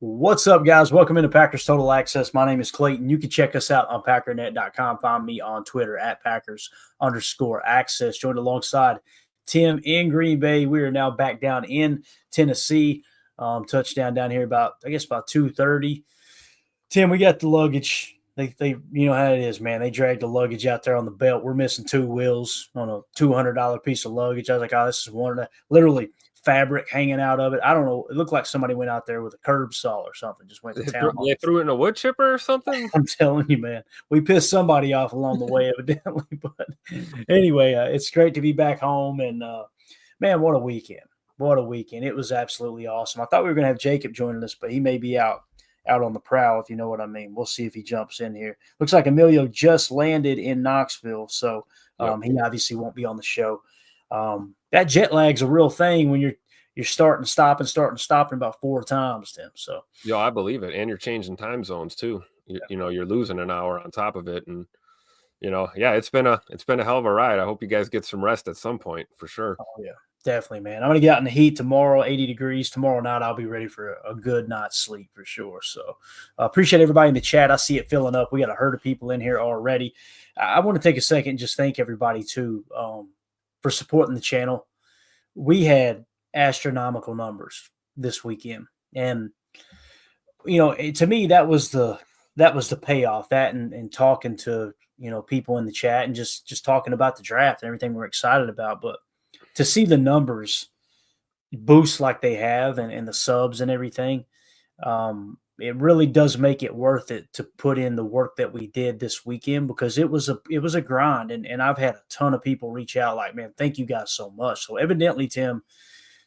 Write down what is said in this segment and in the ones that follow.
What's up, guys? Welcome into Packers Total Access. My name is Clayton. You can check us out on packernet.com. Find me on Twitter at Packers_access. Joined alongside Tim in Green Bay. We are now back down in Tennessee. Touchdown down here about 2:30. Tim, we got the luggage. They you know how it is, man. They dragged the luggage out there on the belt. We're missing two wheels on a $200 piece of luggage. I was like, oh, this is one of the literally fabric hanging out of it. I don't know. It looked like somebody went out there with a curb saw or something. Just went to town. They threw it in a wood chipper or something? I'm telling you, man. We pissed somebody off along the way, evidently. But anyway, it's great to be back home. And, man, what a weekend. What a weekend. It was absolutely awesome. I thought we were going to have Jacob joining us, but he may be out on the prowl, if you know what I mean. We'll see if he jumps in here. Looks like Emilio just landed in Knoxville, so he obviously won't be on the show. That jet lag's a real thing when you're starting, stopping about 4 times, Tim. So I believe it. And you're changing time zones too. You're losing an hour on top of it. And it's been a hell of a ride. I hope you guys get some rest at some point for sure. Oh yeah, definitely, man. I'm gonna get out in the heat tomorrow, 80 degrees. Tomorrow night I'll be ready for a good night's sleep for sure. So appreciate everybody in the chat. I see it filling up. We got a herd of people in here already. I want to take a second and just thank everybody too for supporting the channel. We had astronomical numbers this weekend, and to me that was the payoff. That and talking to people in the chat and just talking about the draft and everything we're excited about. But to see the numbers boost like they have and the subs and everything, it really does make it worth it to put in the work that we did this weekend, because it was a grind. And I've had a ton of people reach out like, man, thank you guys so much. So evidently, Tim,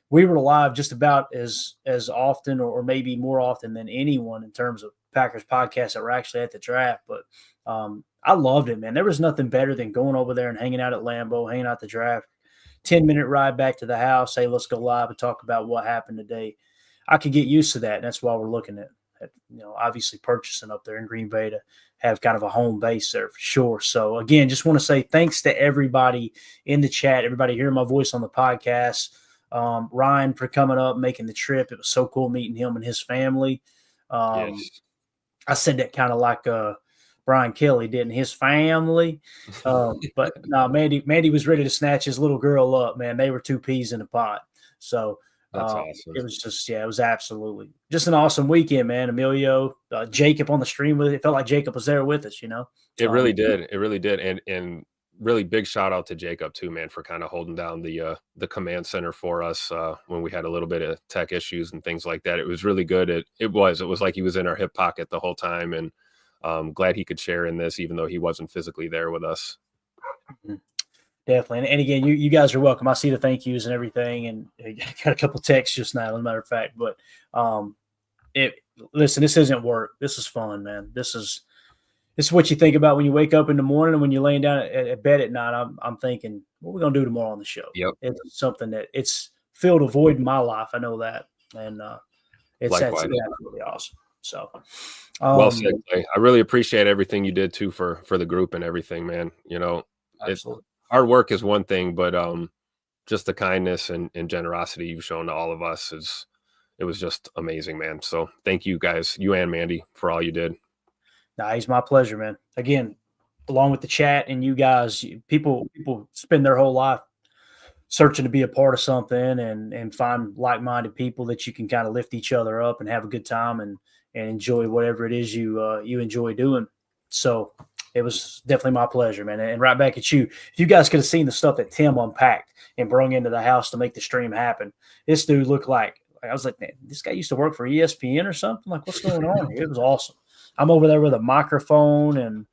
we were live just about as often or maybe more often than anyone in terms of Packers podcasts that were actually at the draft. But I loved it, man. There was nothing better than going over there and hanging out at Lambeau, hanging out at the draft, 10-minute ride back to the house. Hey, let's go live and talk about what happened today. I could get used to that, and that's why we're looking at obviously purchasing up there in Green Bay to have kind of a home base there for sure. So again, just want to say thanks to everybody in the chat, everybody hearing my voice on the podcast. Ryan for coming up, making the trip. It was so cool meeting him and his family. Yes. I said that kind of like Brian Kelly did in his family. But no, Mandy was ready to snatch his little girl up, man. They were 2 peas in a pod. So that's awesome. It was just, it was absolutely just an awesome weekend, man. Emilio, Jacob on the stream with it. It felt like Jacob was there with us, It really did. It really did. And really big shout out to Jacob too, man, for kind of holding down the command center for us when we had a little bit of tech issues and things like that. It was really good. It was like he was in our hip pocket the whole time, and glad he could share in this, even though he wasn't physically there with us. Definitely. And again, you guys are welcome. I see the thank yous and everything, and I got a couple texts just now, as a matter of fact. But listen, this isn't work. This is fun, man. This is what you think about when you wake up in the morning and when you're laying down at bed at night. I'm thinking, what are we going to do tomorrow on the show? Yep. It's something that it's filled a void in my life. I know that. And it's absolutely awesome. So well said, Clay. I really appreciate everything you did too for the group and everything, man. Absolutely. Hard work is one thing, but just the kindness and generosity you've shown to all of us it was just amazing, man. So thank you guys, you and Mandy, for all you did. Nah, it's my pleasure, man. Again, along with the chat and you guys, people spend their whole life searching to be a part of something and find like-minded people that you can kind of lift each other up and have a good time and enjoy whatever it is you enjoy doing. So it was definitely my pleasure, man. And right back at you. If you guys could have seen the stuff that Tim unpacked and brought into the house to make the stream happen, this dude looked like I was like, man, this guy used to work for ESPN or something. Like, what's going on here? It was awesome. I'm over there with a microphone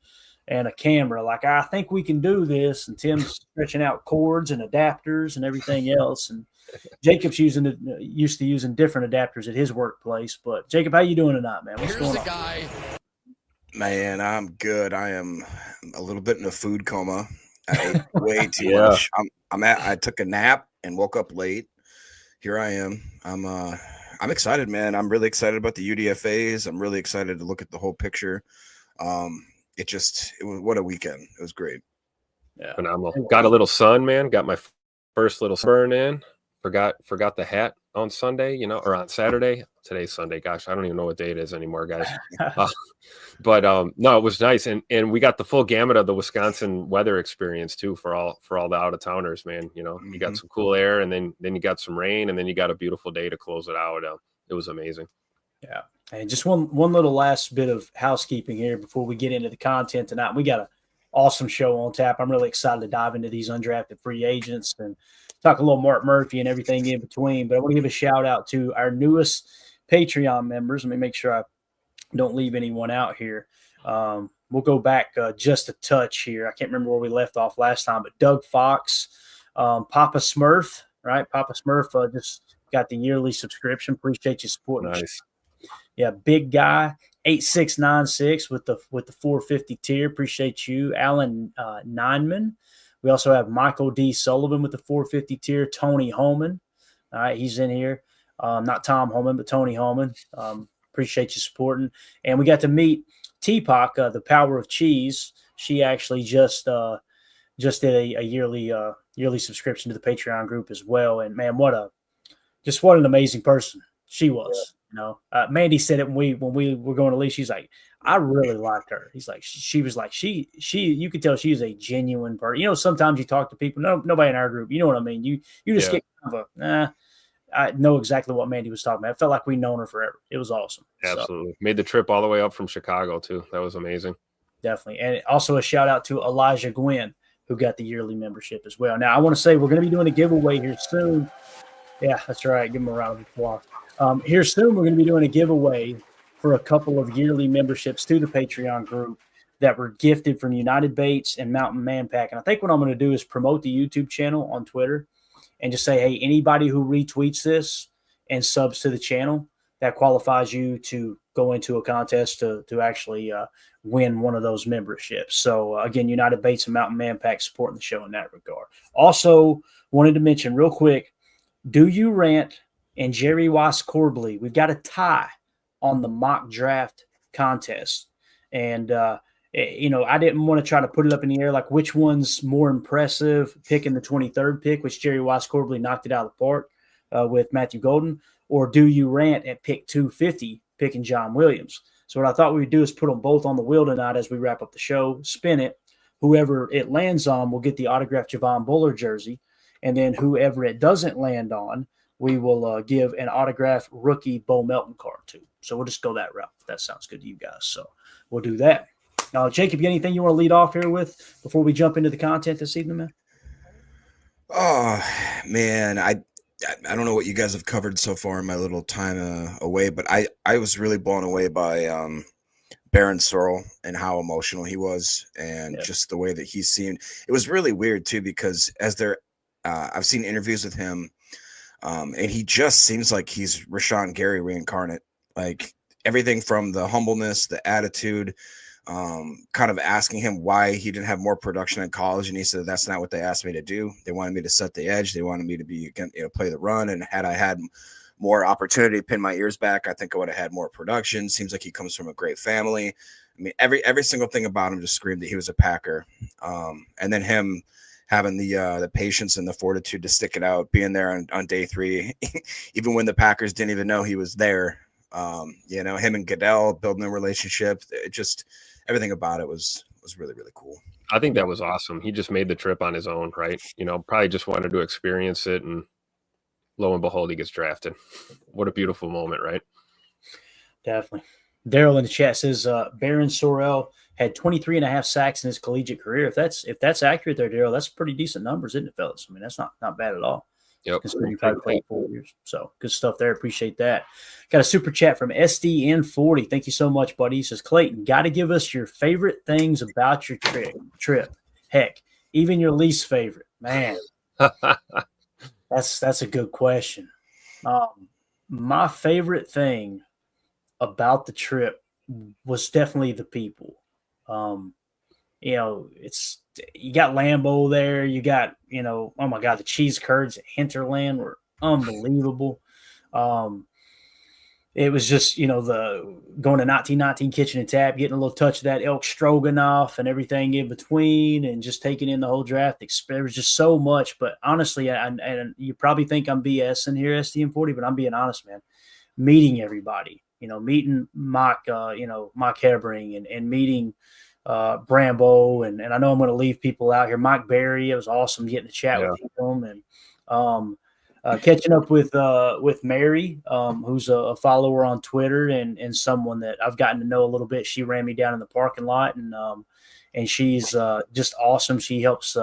and a camera. Like, I think we can do this. And Tim's stretching out cords and adapters and everything else. And Jacob's used to using different adapters at his workplace. But Jacob, how you doing tonight, man? What's going on? Man, I'm good. I am a little bit in a food coma. I ate way too much. I took a nap and woke up late. Here I am. I'm excited, man. I'm really excited about the UDFAs. I'm really excited to look at the whole picture. It was what a weekend. It was great. Yeah, phenomenal. Got a little sun, man. Got my first little sunburn in. Forgot the hat on Sunday, or on Saturday. Today's Sunday. Gosh, I don't even know what day it is anymore, guys. But no, it was nice, and we got the full gamut of the Wisconsin weather experience too for all the out of towners, man. You got some cool air, and then you got some rain, and then you got a beautiful day to close it out. It was amazing. Yeah, and just one little last bit of housekeeping here before we get into the content tonight. We got an awesome show on tap. I'm really excited to dive into these undrafted free agents and talk a little Mark Murphy and everything in between. But I want to give a shout out to our newest Patreon members. Let me make sure I don't leave anyone out here. We'll go back just a touch here. I can't remember where we left off last time, but Doug Fox, Papa Smurf, right? Papa Smurf just got the yearly subscription. Appreciate you supporting. Nice. Yeah, Big Guy 8696 with the 450 tier. Appreciate you, Alan Nineman. We also have Michael D. Sullivan with the 450 tier. Tony Holman, all right, he's in here. Not Tom Holman, but Tony Holman. Appreciate you supporting. And we got to meet Teapot, the Power of Cheese. She actually just did a yearly subscription to the Patreon group as well. And man, what an amazing person she was. Mandy said it when we were going to leave. She's like, I really liked her. He's like, she was like, she you could tell she is a genuine person. Sometimes you talk to people, nobody in our group, you know what I mean? You just get kind of I know exactly what Mandy was talking about. I felt like we'd known her forever. It was awesome. Absolutely. So, made the trip all the way up from Chicago too. That was amazing. Definitely. And also a shout out to Elijah Gwynn, who got the yearly membership as well. Now I want to say we're going to be doing a giveaway here soon. Yeah, that's right. Give him a round of applause. Here soon, we're going to be doing a giveaway for a couple of yearly memberships to the Patreon group that were gifted from United Baits and Mountain Man Pack. And I think what I'm going to do is promote the YouTube channel on Twitter and just say, hey, anybody who retweets this and subs to the channel, that qualifies you to go into a contest to actually win one of those memberships. So, again, United Baits and Mountain Man Pack supporting the show in that regard. Also, wanted to mention real quick, Do You Rant and Jerry Weiss Corbley, we've got a tie on the mock draft contest. And, I didn't want to try to put it up in the air like which one's more impressive, picking the 23rd pick, which Jerry Weiss Corbley knocked it out of the park with Matthew Golden, or Do You Rant at pick 250, picking John Williams. So what I thought we would do is put them both on the wheel tonight as we wrap up the show, spin it. Whoever it lands on will get the autographed Javon Buller jersey. And then whoever it doesn't land on, we will give an autographed rookie Bo Melton card to. So we'll just go that route if that sounds good to you guys. So we'll do that. Now, Jacob, you got anything you want to lead off here with before we jump into the content this evening, man? Oh, man, I don't know what you guys have covered so far in my little time away, but I was really blown away by Baron Sorrell and how emotional he was and just the way that he seemed. It was really weird, too, because I've seen interviews with him, and he just seems like he's Rashawn Gary reincarnate. Like everything from the humbleness, the attitude, kind of asking him why he didn't have more production in college. And he said, that's not what they asked me to do. They wanted me to set the edge. They wanted me to play the run. And had I had more opportunity to pin my ears back, I think I would have had more production. Seems like he comes from a great family. I mean, every single thing about him just screamed that he was a Packer. And then him having the patience and the fortitude to stick it out, being there on day 3, even when the Packers didn't even know he was there. Him and Goodell building a relationship. It just everything about it was really, really cool. I think that was awesome. He just made the trip on his own, right? Probably just wanted to experience it, and lo and behold, he gets drafted. What a beautiful moment, right? Definitely. Daryl in the chat says Baron Sorrell had 23 and a half sacks in his collegiate career. If that's accurate there, Daryl, that's pretty decent numbers, isn't it, fellas? I mean, that's not bad at all. Yep. Considering you probably played 4 years. So good stuff there. Appreciate that. Got a super chat from SDN40. Thank you so much, buddy. He says, Clayton, got to give us your favorite things about your trip. Heck, even your least favorite. Man, that's a good question. My favorite thing about the trip was definitely the people. You got Lambeau there. You got, oh my God, the cheese curds at Hinterland were unbelievable. it was just, the going to 1919 Kitchen and Tap, getting a little touch of that elk stroganoff and everything in between, and just taking in the whole draft. There was just so much. But honestly, and you probably think I'm BSing here, STM40, but I'm being honest, man. Meeting everybody, meeting Mike, Mike Hebring and meeting Brambo, and I know I'm going to leave people out here. Mike Berry, it was awesome getting to chat with him, and catching up with Mary, who's a follower on Twitter and someone that I've gotten to know a little bit. She ran me down in the parking lot, and she's just awesome. She helps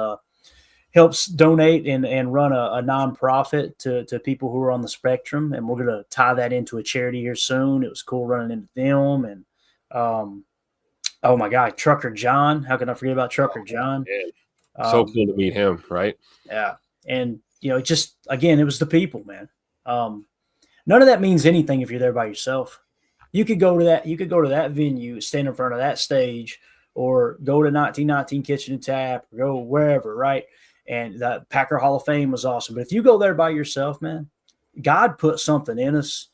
donate and run a nonprofit to people who are on the spectrum, and we're going to tie that into a charity here soon. It was cool running into them, and oh my God, Trucker John! How can I forget about Trucker John? So cool to meet him, right? Yeah, and it just, again, it was the people, man. None of that means anything if you're there by yourself. You could go to that venue, stand in front of that stage, or go to 1919 Kitchen and Tap, or go wherever, right? And the Packer Hall of Fame was awesome. But if you go there by yourself, man, God put something in us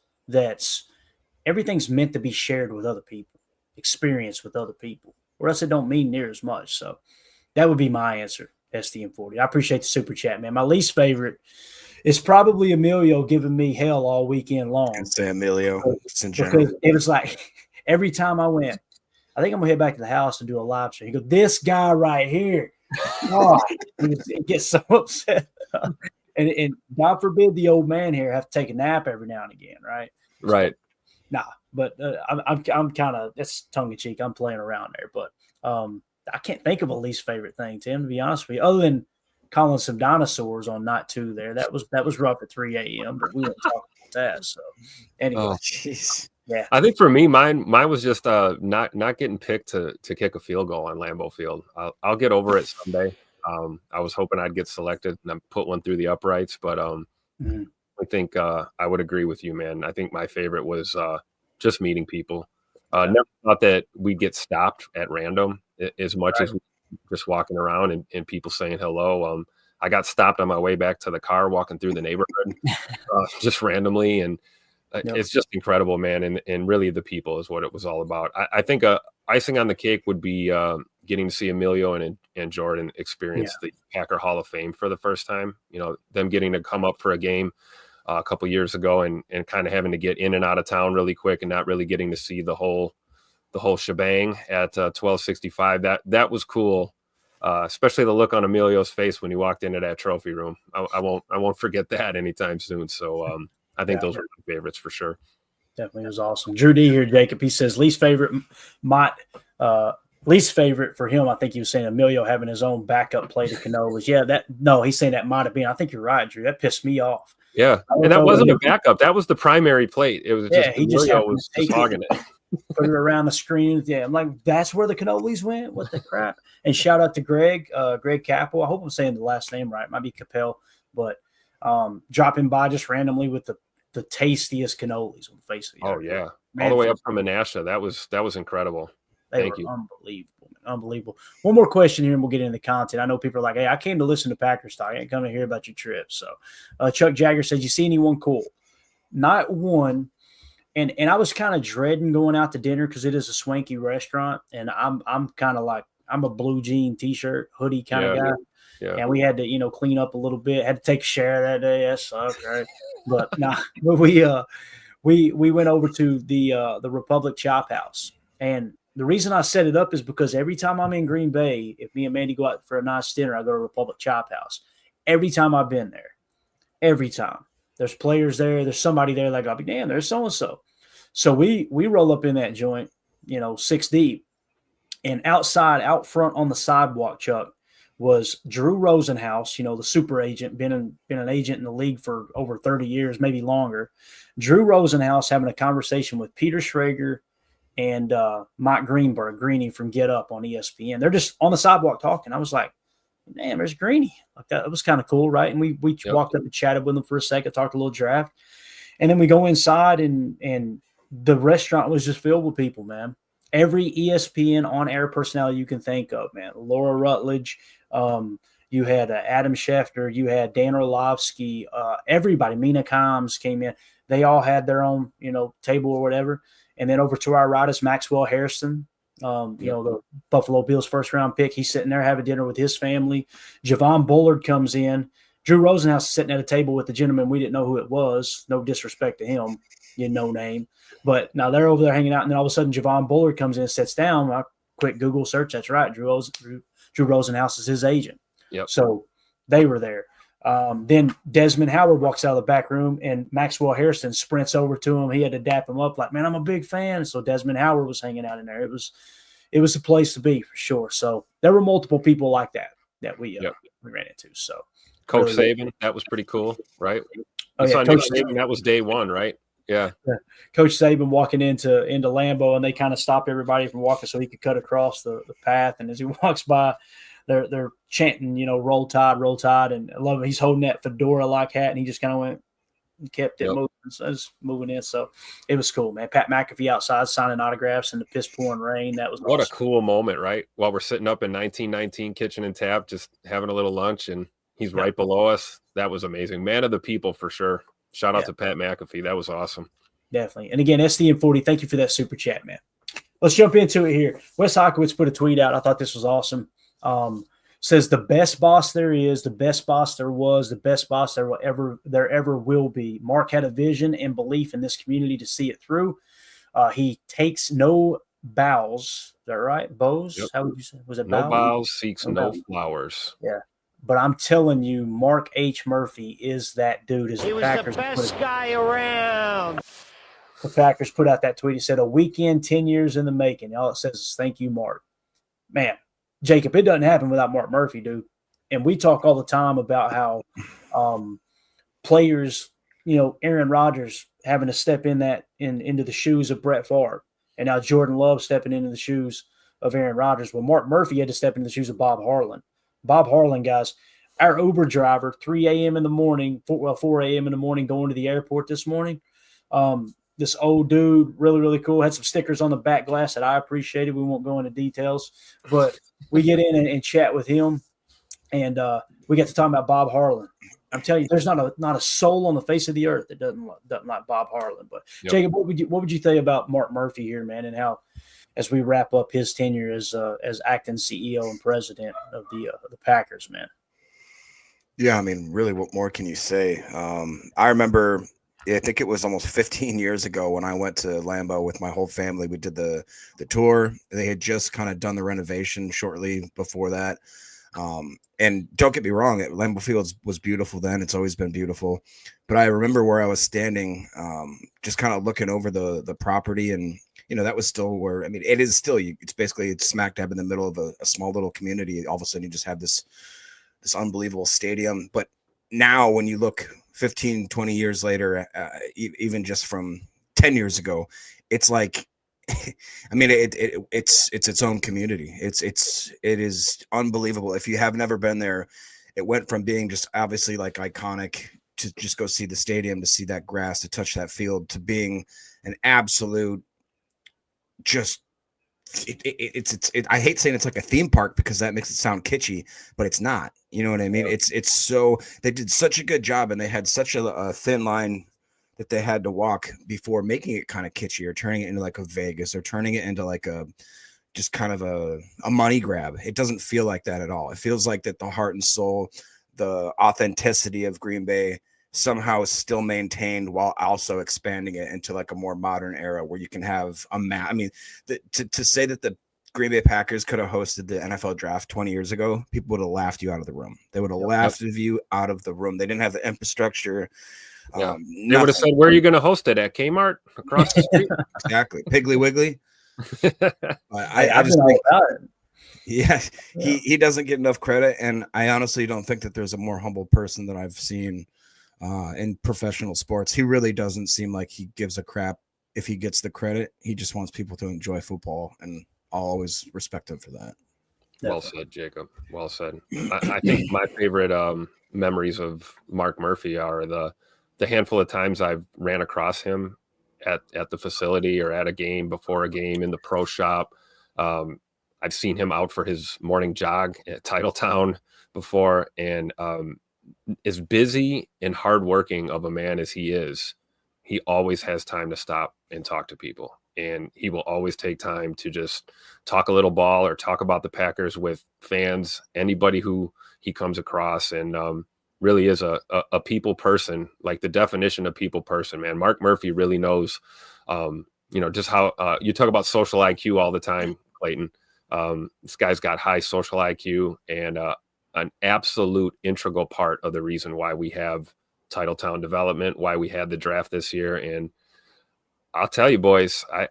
everything's meant to be shared with other people, experienced with other people, or else it don't mean near as much. So that would be my answer. STM40. I appreciate the super chat, man. My least favorite is probably Emilio giving me hell all weekend long. I can say Emilio. Because it was like every time I went, I think I'm gonna head back to the house and do a live stream. He goes, "This guy right here." Oh, he gets so upset. and God forbid the old man here have to take a nap every now and again, right? Right. So, but I'm kind of, that's tongue in cheek. I'm playing around there, but I can't think of a least favorite thing, Tim, to be honest with you, other than calling some dinosaurs on night 2 there. That was rough at 3 a.m., but we won't talk about that. So anyway, jeez. Yeah. I think for me, mine was just not getting picked to kick a field goal on Lambeau Field. I'll get over it someday. I was hoping I'd get selected and I put one through the uprights, but I think I would agree with you, man. I think my favorite was just meeting people. Never thought that we'd get stopped at random as much as just walking around and people saying hello. I got stopped on my way back to the car walking through the neighborhood just randomly. And it's just incredible, man. And really the people is what it was all about. I think icing on the cake would be getting to see Emilio and Jordan experience the Packer Hall of Fame for the first time. Them getting to come up for a game a couple years ago and kind of having to get in and out of town really quick and not really getting to see the whole shebang at 1265. That was cool, especially the look on Emilio's face when he walked into that trophy room. I won't forget that anytime soon. So I think those were my favorites for sure. Definitely was awesome. Drew D here, Jacob. He says least favorite for him. I think he was saying Emilio having his own backup plate of cannolis. Yeah, he's saying that might have been. I think you're right, Drew. That pissed me off. Yeah, and that wasn't a backup. That was the primary plate. It was just Emilio was just hogging it. Put it around the screen. Yeah, I'm like, that's where the cannolis went? What the crap? And shout out to Greg Capel. I hope I'm saying the last name right. It might be Capel, but dropping by just randomly with the tastiest cannolis on the face of the earth. Oh yeah, all the way up from Menasha. That was incredible. Thank you. Unbelievable. One more question here, and we'll get into the content. I know people are like, "Hey, I came to listen to Packers talk. I ain't come to hear about your trip." So, Chuck Jagger says, "You see anyone cool?" Not one. And I was kind of dreading going out to dinner because it is a swanky restaurant, and I'm kind of like, I'm a blue jean t-shirt hoodie kind of guy. Yeah. And we had to clean up a little bit. Had to take a shower that day. That sucked, right? But we went over to the Republic Chop House, and the reason I set it up is because every time I'm in Green Bay, if me and Mandy go out for a nice dinner, I go to Republic Chop House. Every time I've been there, every time there's players there, there's somebody there. Like, I'll be damn, there's so and so. So we roll up in that joint, 6 deep, and out front on the sidewalk, Chuck, was Drew Rosenhaus, the super agent, been an agent in the league for over 30 years, maybe longer. Drew Rosenhaus having a conversation with Peter Schrager and Mike Greenberg, Greeny from Get Up on ESPN. They're just on the sidewalk talking. I was like, damn, there's Greeny. Like that. It was kind of cool, right? And we walked up and chatted with them for a second, talked a little draft. And then we go inside and the restaurant was just filled with people, man. Every ESPN on-air personality you can think of, man. Laura Rutledge, you had Adam Schefter, you had Dan Orlovsky, everybody. Mina Kimes came in. They all had their own, table or whatever. And then over to our right is Maxwell Harrison, the Buffalo Bills first round pick. He's sitting there having dinner with his family. Javon Bullard comes in. Drew Rosenhaus is sitting at a table with the gentleman. We didn't know who it was. No disrespect to him, no name. But now they're over there hanging out. And then all of a sudden, Javon Bullard comes in and sits down. I quick Google search. That's right. Drew Rosenhaus is his agent. Yep. So they were there. Then Desmond Howard walks out of the back room, and Maxwell Harrison sprints over to him. He had to dap him up like, man, I'm a big fan. So Desmond Howard was hanging out in there. It was a place to be for sure. So there were multiple people like that we ran into. So Coach Sabin, that was pretty cool, right? Coach Sabin, that was day one, right? Yeah. Coach Sabin walking into Lambeau, and they kind of stopped everybody from walking so he could cut across the path. And as he walks by, they're chanting, roll tide, roll tide. And I love it. He's holding that fedora-like hat, and he just kind of went and kept it moving. So just moving in. So it was cool, man. Pat McAfee outside signing autographs in the piss-pouring rain. That was what awesome. A cool moment, right? While we're sitting up in 1919 Kitchen and Tap, just having a little lunch, and he's right below us. That was amazing. Man of the people for sure. Shout out to Pat McAfee. That was awesome. Definitely. And again, SDM40, thank you for that super chat, man. Let's jump into it here. Wes Hokowitz put a tweet out. I thought this was awesome. Says the best boss there is, the best boss there was, the best boss there ever will be. Mark had a vision and belief in this community to see it through. He takes no bows. Is that right? Bows? Yep. How would you say? Was it no bows? Bows seeks no flowers. Yeah. But I'm telling you, Mark H. Murphy is that dude. He was the best guy around. The Packers put out that tweet. He said, a weekend, 10 years in the making. All it says is, thank you, Mark. Man, Jacob, it doesn't happen without Mark Murphy, dude. And we talk all the time about how players, Aaron Rodgers having to step into the shoes of Brett Favre. And now Jordan Love stepping into the shoes of Aaron Rodgers. Well, Mark Murphy had to step into the shoes of Bob Harlan. Bob Harlan, guys, our Uber driver, 3 a.m. in the morning, 4 a.m. in the morning, going to the airport this morning. This old dude, really, really cool. Had some stickers on the back glass that I appreciated. We won't go into details, but we get in and chat with him, and we get to talk about Bob Harlan. I'm telling you, there's not a soul on the face of the earth that doesn't like Bob Harlan. But Jacob, what would you say about Mark Murphy here, man, and how, as we wrap up his tenure as acting CEO and president of the Packers, man? Yeah, I mean, really, what more can you say? I remember, I think it was almost 15 years ago when I went to Lambeau with my whole family. We did the tour. They had just kind of done the renovation shortly before that. And don't get me wrong, Lambeau Field was beautiful then. It's always been beautiful. But I remember where I was standing, just kind of looking over the property, and that was still where, I mean, it is still, it's smack dab in the middle of a small little community. All of a sudden you just have this unbelievable stadium. But now when you look 15, 20 years later, even just from 10 years ago, it's like, I mean, it's its own community. It is unbelievable. If you have never been there, it went from being just obviously like iconic to just go see the stadium, to see that grass, to touch that field, to being an absolute just I hate saying it's like a theme park because that makes it sound kitschy, but it's not. You know what I mean? It's so, they did such a good job, and they had such a thin line that they had to walk before making it kind of kitschy or turning it into like a Vegas or turning it into like just kind of a money grab. It doesn't feel like that at all. It feels like that the heart and soul, the authenticity of Green Bay somehow is still maintained while also expanding it into like a more modern era where you can have a I mean, to say that the Green Bay Packers could have hosted the NFL draft 20 years ago, people would have laughed you out of the room. They would have laughed you out of the room. They didn't have the infrastructure. They would have said, where are you going to host it at? Kmart across the street? Exactly. Piggly Wiggly. I just think about it. Yeah, he doesn't get enough credit, and I honestly don't think that there's a more humble person that I've seen in professional sports. He really doesn't seem like he gives a crap if he gets the credit. He just wants people to enjoy football, and I'll always respect him for that. Well said, Jacob. Well said. I think my favorite memories of Mark Murphy are the handful of times I've ran across him at the facility or at a game, before a game, in the pro shop. I've seen him out for his morning jog at Titletown before, and as busy and hardworking of a man as he is, he always has time to stop and talk to people. And he will always take time to just talk a little ball or talk about the Packers with fans, anybody who he comes across, and really is a people person, like the definition of people person, man. Mark Murphy really knows, just how you talk about social IQ all the time, Clayton. This guy's got high social IQ and an absolute integral part of the reason why we have Titletown development, why we had the draft this year. And I'll tell you, boys, I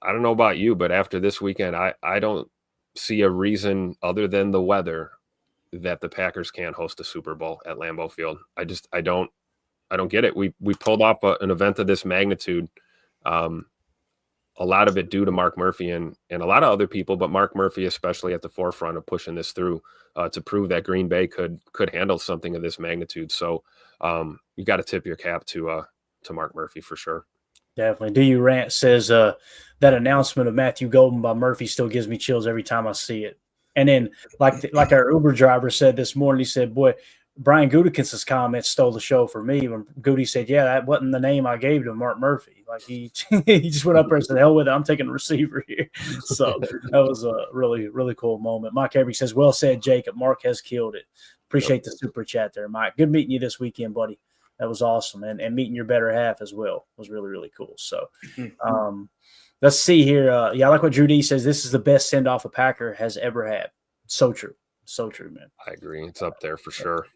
don't know about you, but after this weekend, I don't see a reason other than the weather that the Packers can't host a Super Bowl at Lambeau Field. I don't get it. We pulled off an event of this magnitude. A lot of it due to Mark Murphy and a lot of other people, but Mark Murphy especially at the forefront of pushing this through to prove that Green Bay could handle something of this magnitude. So you got to tip your cap to Mark Murphy for sure. Definitely. DU Rant says that announcement of Matthew Golden by Murphy still gives me chills every time I see it. And then, like our Uber driver said this morning, he said, "Boy, Brian Gutekunst's comments stole the show for me." When Goody said, "Yeah, that wasn't the name I gave to Mark Murphy." Like he just went up there and said, "Hell with it, I'm taking the receiver here." So that was a really, really cool moment. Mike Avery says, "Well said, Jacob. Mark has killed it." Appreciate the super chat there, Mike. Good meeting you this weekend, buddy. That was awesome. And meeting your better half as well was really, really cool. So let's see here. I like what Drew D says. This is the best send-off a Packer has ever had. So true. So true, man. I agree. It's up there for sure.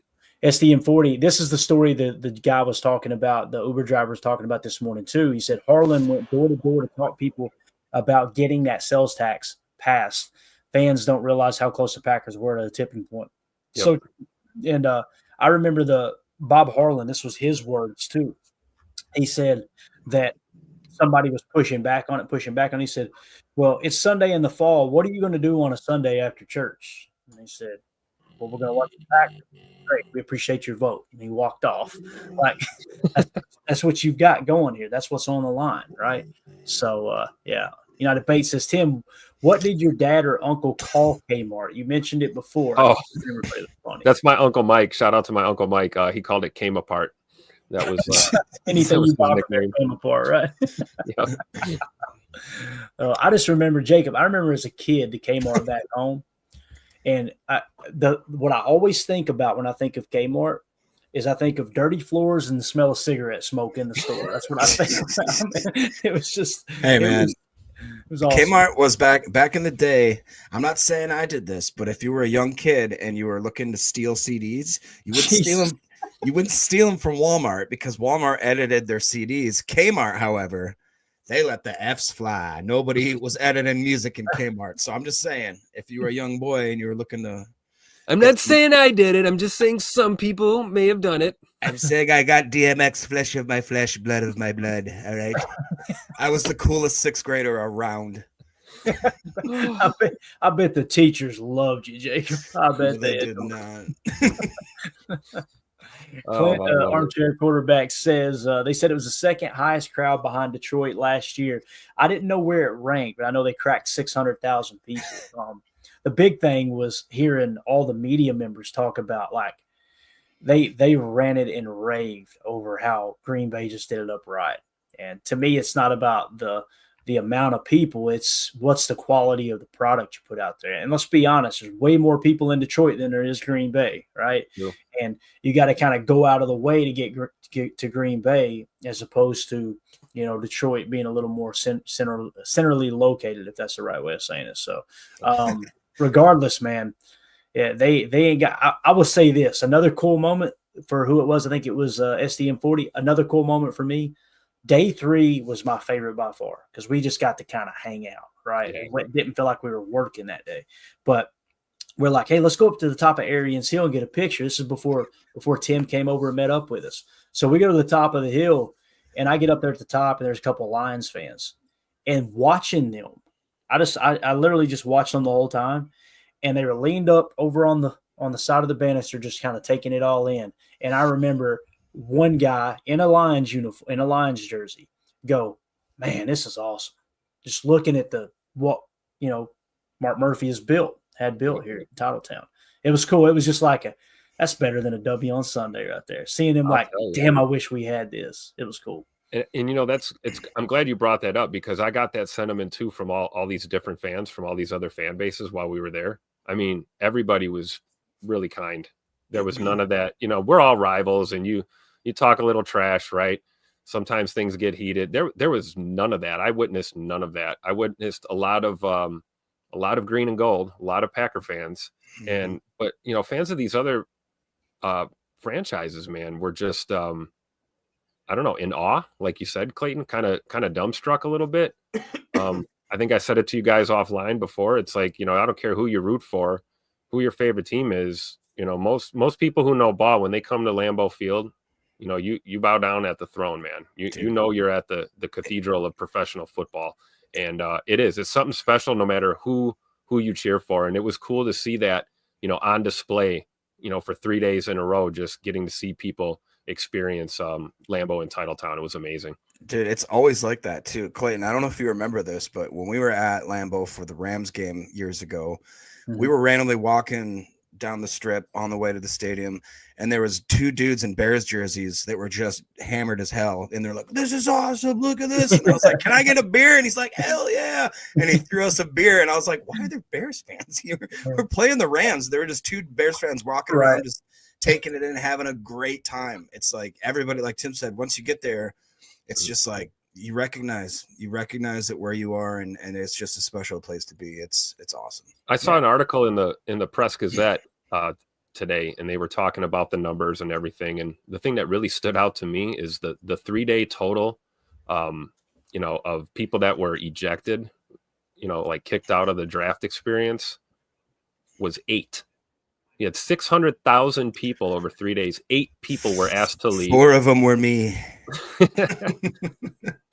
SDM40, this is the story that the guy was talking about, the Uber driver was talking about this morning too. He said Harlan went door to door to talk people about getting that sales tax passed. Fans don't realize how close the Packers were to the tipping point. Yep. So, and I remember Bob Harlan, this was his words too. He said that somebody was pushing back on it. He said, "Well, it's Sunday in the fall. What are you going to do on a Sunday after church?" And he said, "Well, we're going to watch the Packers. Great. We appreciate your vote." And he walked off. Like that's what you've got going here. That's what's on the line, right? So, yeah. United Bates says, "Tim, what did your dad or uncle call Kmart? You mentioned it before." Oh, that's my Uncle Mike. Shout out to my Uncle Mike. He called it Came Apart. That was anything you bought came apart, right? I just remember, Jacob, I remember as a kid the Kmart back home. And what I always think about when I think of Kmart is I think of dirty floors and the smell of cigarette smoke in the store. That's what I think about. It was just, hey, man. It was awesome. Kmart was back in the day. I'm not saying I did this, but if you were a young kid and you were looking to steal CDs, you would steal them. You wouldn't steal them from Walmart because Walmart edited their CDs. Kmart, however, they let the Fs fly. Nobody was editing music in Kmart. So I'm just saying, if you were a young boy and you were looking to, I'm not saying I did it. I'm just saying some people may have done it. I'm saying I got DMX, flesh of my flesh, blood of my blood. All right. I was the coolest sixth grader around. I bet the teachers loved you, Jacob. I bet they did not. Clint, armchair quarterback says they said it was the second highest crowd behind Detroit last year. I didn't know where it ranked, but I know they cracked 600,000 people. The big thing was hearing all the media members talk about like they ranted and raved over how Green Bay just did it up right. And to me, it's not about the amount of people, it's what's the quality of the product you put out there. And let's be honest, there's way more people in Detroit than there is Green Bay, right? Yeah. And you got to kind of go out of the way to get to Green Bay as opposed to, Detroit being a little more centrally located, if that's the right way of saying it. So regardless, man, yeah, they ain't got – I will say this, another cool moment for who it was, I think it was SDM40, another cool moment for me. Day 3 was my favorite by far because we just got to kind of hang out, right? Yeah. It didn't feel like we were working that day. But we're like, hey, let's go up to the top of Arians Hill and get a picture. This is before Tim came over and met up with us. So we go to the top of the hill, and I get up there at the top, and there's a couple of Lions fans. And watching them, I literally just watched them the whole time, and they were leaned up over on the side of the banister just kind of taking it all in. And I remember – one guy in a Lions uniform, in a Lions jersey, go, man, this is awesome. Just looking at what Mark Murphy had built here in Titletown. It was cool. It was just like that's better than a W on Sunday right there. Seeing him like, damn, I wish we had this. It was cool. And you know, I'm glad you brought that up, because I got that sentiment too from all these different fans from all these other fan bases while we were there. I mean, everybody was really kind. There was none of that. You know, we're all rivals, and you talk a little trash, right? Sometimes things get heated. There was none of that. I witnessed none of that. I witnessed a lot of green and gold, a lot of Packer fans, but you know, fans of these other franchises, man, were just I don't know, in awe, like you said, Clayton, kind of dumbstruck a little bit. I think I said it to you guys offline before. It's like, you know, I don't care who you root for, who your favorite team is. You know, most people who know ball, when they come to Lambeau Field, you know, you bow down at the throne, man. You know, you're at the cathedral of professional football, and it's something special no matter who you cheer for. And it was cool to see that, you know, on display, you know, for 3 days in a row, just getting to see people experience Lambeau in Titletown. It was amazing. Dude, it's always like that too. Clayton, I don't know if you remember this, but when we were at Lambeau for the Rams game years ago, we were randomly walking down the strip on the way to the stadium, and there was two dudes in Bears jerseys that were just hammered as hell, and they're like, "This is awesome, look at this." And I was like, "Can I get a beer?" And he's like, "Hell yeah." And he threw us a beer, and I was like, "Why are there Bears fans here? We're playing the Rams." There were just two Bears fans walking around just taking it in, having a great time. It's like everybody, like Tim said, once you get there, it's just like you recognize that where you are, and it's just a special place to be. It's awesome. I saw an article in the Press Gazette today, and they were talking about the numbers and everything. And the thing that really stood out to me is the 3-day total, you know, of people that were ejected, you know, like kicked out of the draft experience, was 8. You had 600,000 people over 3 days. 8 people were asked to leave. 4 of them were me.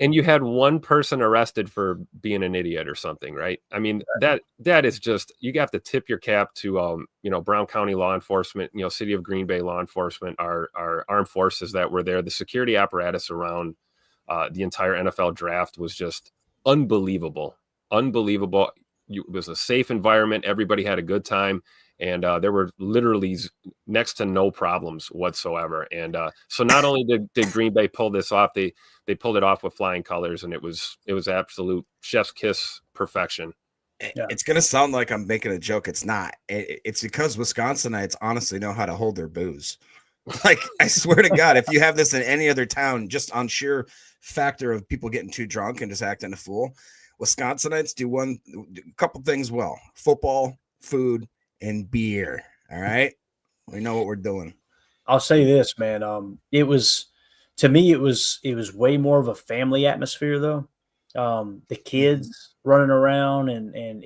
And you had 1 person arrested for being an idiot or something, right? I mean, that is just, you have to tip your cap to, you know, Brown County law enforcement, you know, City of Green Bay law enforcement, our armed forces that were there. The security apparatus around the entire NFL draft was just unbelievable. It was a safe environment. Everybody had a good time. And there were literally next to no problems whatsoever. And so not only did Green Bay pull this off, they pulled it off with flying colors, and it was absolute chef's kiss perfection. Yeah. It's going to sound like I'm making a joke. It's not. It's because Wisconsinites honestly know how to hold their booze. Like, I swear to God, if you have this in any other town, just on sheer factor of people getting too drunk and just acting a fool, Wisconsinites do a couple things well: football, food, and beer. All right, we know what we're doing. I'll say this, man. It was, to me, it was way more of a family atmosphere, though. The kids running around, and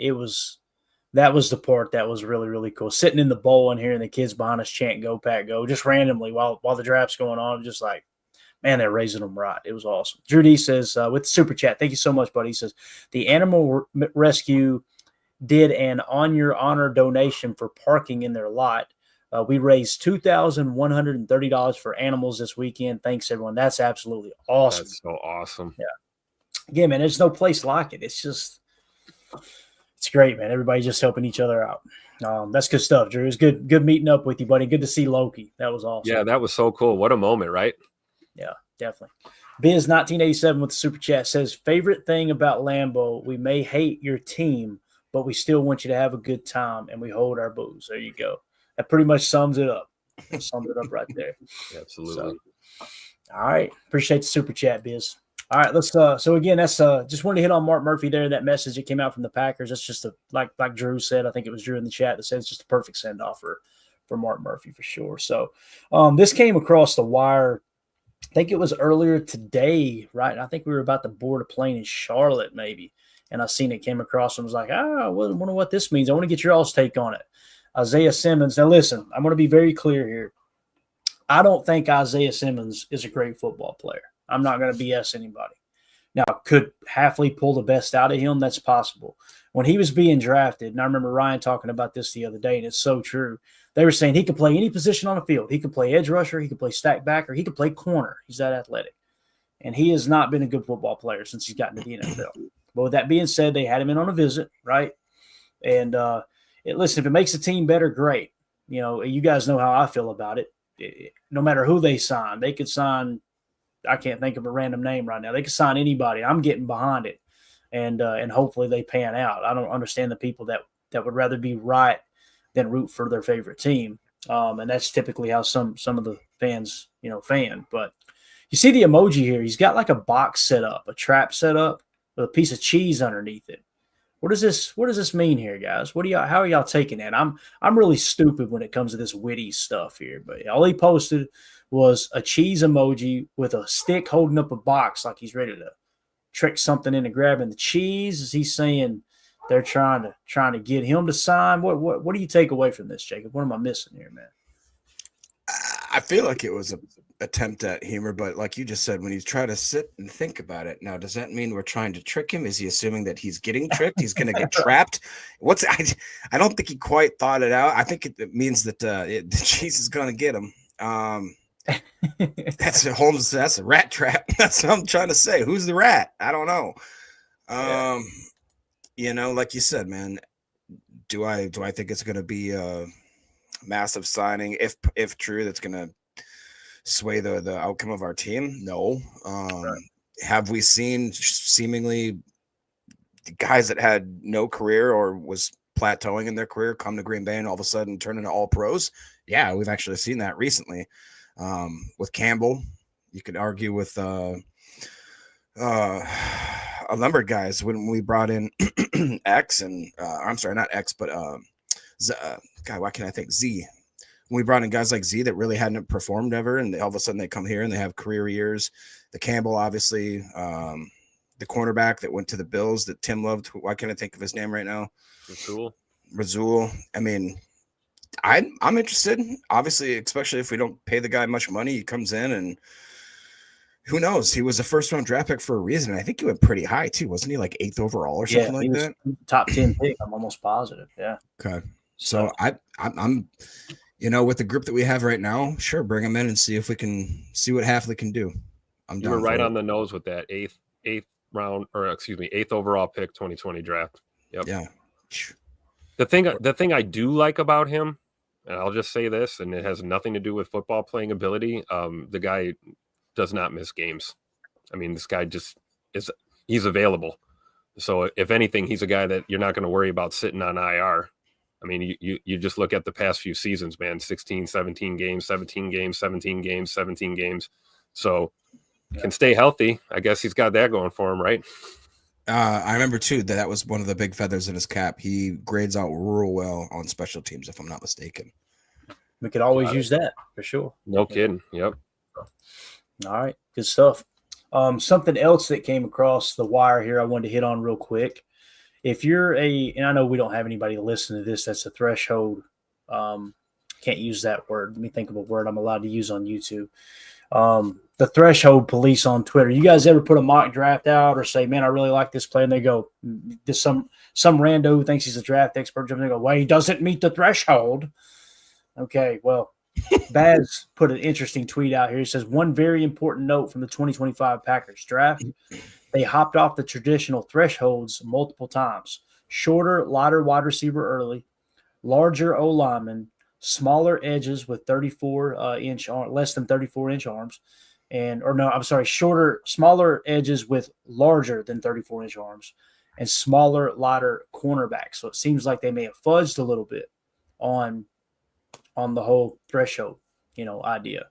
that was the part that was really, really cool. Sitting in the bowl and hearing the kids behind us chant "Go Pack, Go!" just randomly while the draft's going on. Just like, man, they're raising them right. It was awesome. Drew D says with the super chat, thank you so much, buddy. He says the animal rescue did an on your honor donation for parking in their lot. We raised $2,130 for animals this weekend. Thanks, everyone. That's absolutely awesome. That's so awesome. Yeah. Again, man, there's no place like it. It's great, man. Everybody just helping each other out. That's good stuff, Drew. It's good meeting up with you, buddy. Good to see Loki. That was awesome. Yeah, that was so cool. What a moment, right? Yeah, definitely. Biz 1987 with the super chat says, favorite thing about Lambeau, we may hate your team, but we still want you to have a good time, and we hold our booze. There you go. That pretty much sums it up. Sums it up right there. Absolutely. So, all right. Appreciate the super chat, Biz. All right, let's so again, that's just wanted to hit on Mark Murphy there, that message that came out from the Packers. That's just like Drew said, I think it was Drew in the chat that said it's just a perfect send-off for Mark Murphy for sure. So this came across the wire. I think it was earlier today, right? I think we were about to board a plane in Charlotte, maybe. And I seen it came across and was like, I wonder what this means. I want to get your all's take on it. Isaiah Simmons. Now, listen, I'm going to be very clear here. I don't think Isaiah Simmons is a great football player. I'm not going to BS anybody. Now, could Hafley pull the best out of him? That's possible. When he was being drafted, and I remember Ryan talking about this the other day, and it's so true. They were saying he could play any position on the field. He could play edge rusher. He could play stack backer. He could play corner. He's that athletic. And he has not been a good football player since he's gotten to the NFL. But with that being said, they had him in on a visit, right? And listen, if it makes the team better, great. You know, you guys know how I feel about it. No matter who they sign, they could sign I can't think of a random name right now. They can sign anybody. I'm getting behind it, and hopefully they pan out. I don't understand the people that would rather be right than root for their favorite team, and that's typically how some of the fans fan. But you see the emoji here. He's got like a box set up, a trap set up with a piece of cheese underneath it. What does this mean here, guys? How are y'all taking that? I'm really stupid when it comes to this witty stuff here, but all he posted was a cheese emoji with a stick holding up a box like he's ready to trick something into grabbing the cheese. Is he saying they're trying to get him to sign? What do you take away from this, Jacob? What am I missing here, man? I feel like it was an attempt at humor, but like you just said, when you try to sit and think about it, now does that mean we're trying to trick him? Is he assuming that he's getting tricked? He's going to get trapped? I don't think he quite thought it out. I think it means that the cheese is going to get him. That's a rat trap. That's what I'm trying to say. Who's the rat? I don't know. Like you said, man, do I think it's going to be a massive signing if true that's going to sway the outcome of our team? No. Right. Have we seen seemingly guys that had no career or was plateauing in their career come to Green Bay and all of a sudden turn into all pros? Yeah, we've actually seen that recently. With Campbell, you could argue with a number of guys when we brought in X and I'm sorry, not X, but God, why can't I think Z? When we brought in guys like Z that really hadn't performed ever, and all of a sudden they come here and they have career years. The Campbell, obviously, the cornerback that went to the Bills that Tim loved. Why can't I think of his name right now? Rasul. I mean, I'm interested. Obviously, especially if we don't pay the guy much money, he comes in and who knows? He was a first-round draft pick for a reason. I think he went pretty high too, wasn't he? Like 8th overall or something like that. Top 10 pick. I'm almost positive. Yeah. Okay. So I'm with the group that we have right now, sure, bring them in and see if we can see what Hafley can do. You were right on the nose with that 8th overall pick 2020 draft. Yep. Yeah. The thing I do like about him, and I'll just say this, and it has nothing to do with football playing ability. The guy does not miss games. I mean, this guy he's available. So if anything, he's a guy that you're not going to worry about sitting on IR. I mean, you just look at the past few seasons, man, 16, 17 games, 17 games, 17 games, 17 games. So can stay healthy. I guess he's got that going for him, right? I remember, too, that was one of the big feathers in his cap. He grades out real well on special teams, if I'm not mistaken. We could always use that for sure. No kidding. Yep. All right. Good stuff. Something else that came across the wire here I wanted to hit on real quick. If you're and I know we don't have anybody to listen to this, that's a threshold. Can't use that word. Let me think of a word I'm allowed to use on YouTube. The threshold police on Twitter. You guys ever put a mock draft out or say, man, I really like this player? And they go, some rando who thinks he's a draft expert, and they go, well, he doesn't meet the threshold. Okay, well, Baz put an interesting tweet out here. He says, one very important note from the 2025 Packers draft. They hopped off the traditional thresholds multiple times. Shorter, lighter wide receiver early, larger O-lineman, smaller edges with 34-inch, less than 34-inch arms, smaller edges with larger than 34-inch arms, and smaller, lighter cornerbacks. So it seems like they may have fudged a little bit on the whole threshold, idea.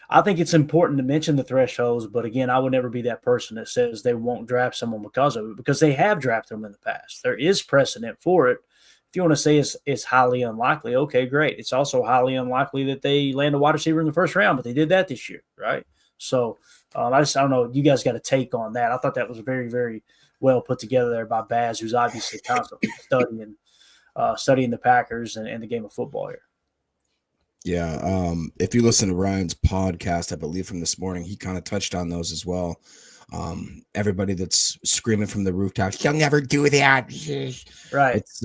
I think it's important to mention the thresholds, but again, I would never be that person that says they won't draft someone because of it, because they have drafted them in the past. There is precedent for it. If you want to say it's highly unlikely, okay, great. It's also highly unlikely that they land a wide receiver in the first round, but they did that this year, right? So I don't know. You guys got a take on that. I thought that was very, very well put together there by Baz, who's obviously constantly studying the Packers and the game of football here. Yeah. If you listen to Ryan's podcast, I believe from this morning, he kind of touched on those as well. Everybody that's screaming from the rooftops, you'll never do that. Right. It's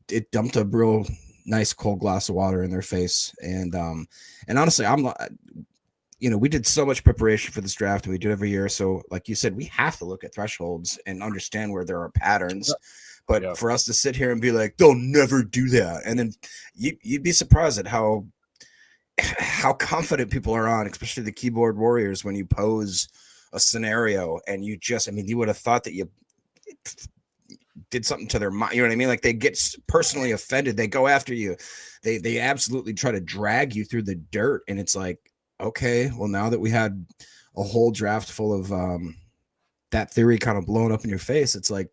it dumped a real nice cold glass of water in their face. And honestly, we did so much preparation for this draft, and we do every year. So like you said, we have to look at thresholds and understand where there are patterns. But for us to sit here and be like, they'll never do that. And then you'd be surprised at how how confident people are on, especially the keyboard warriors, when you pose a scenario and you would have thought that you did something to their mind. You know what I mean? Like they get personally offended. They go after you. They absolutely try to drag you through the dirt. And it's like, okay, well, now that we had a whole draft full of that theory kind of blown up in your face, it's like,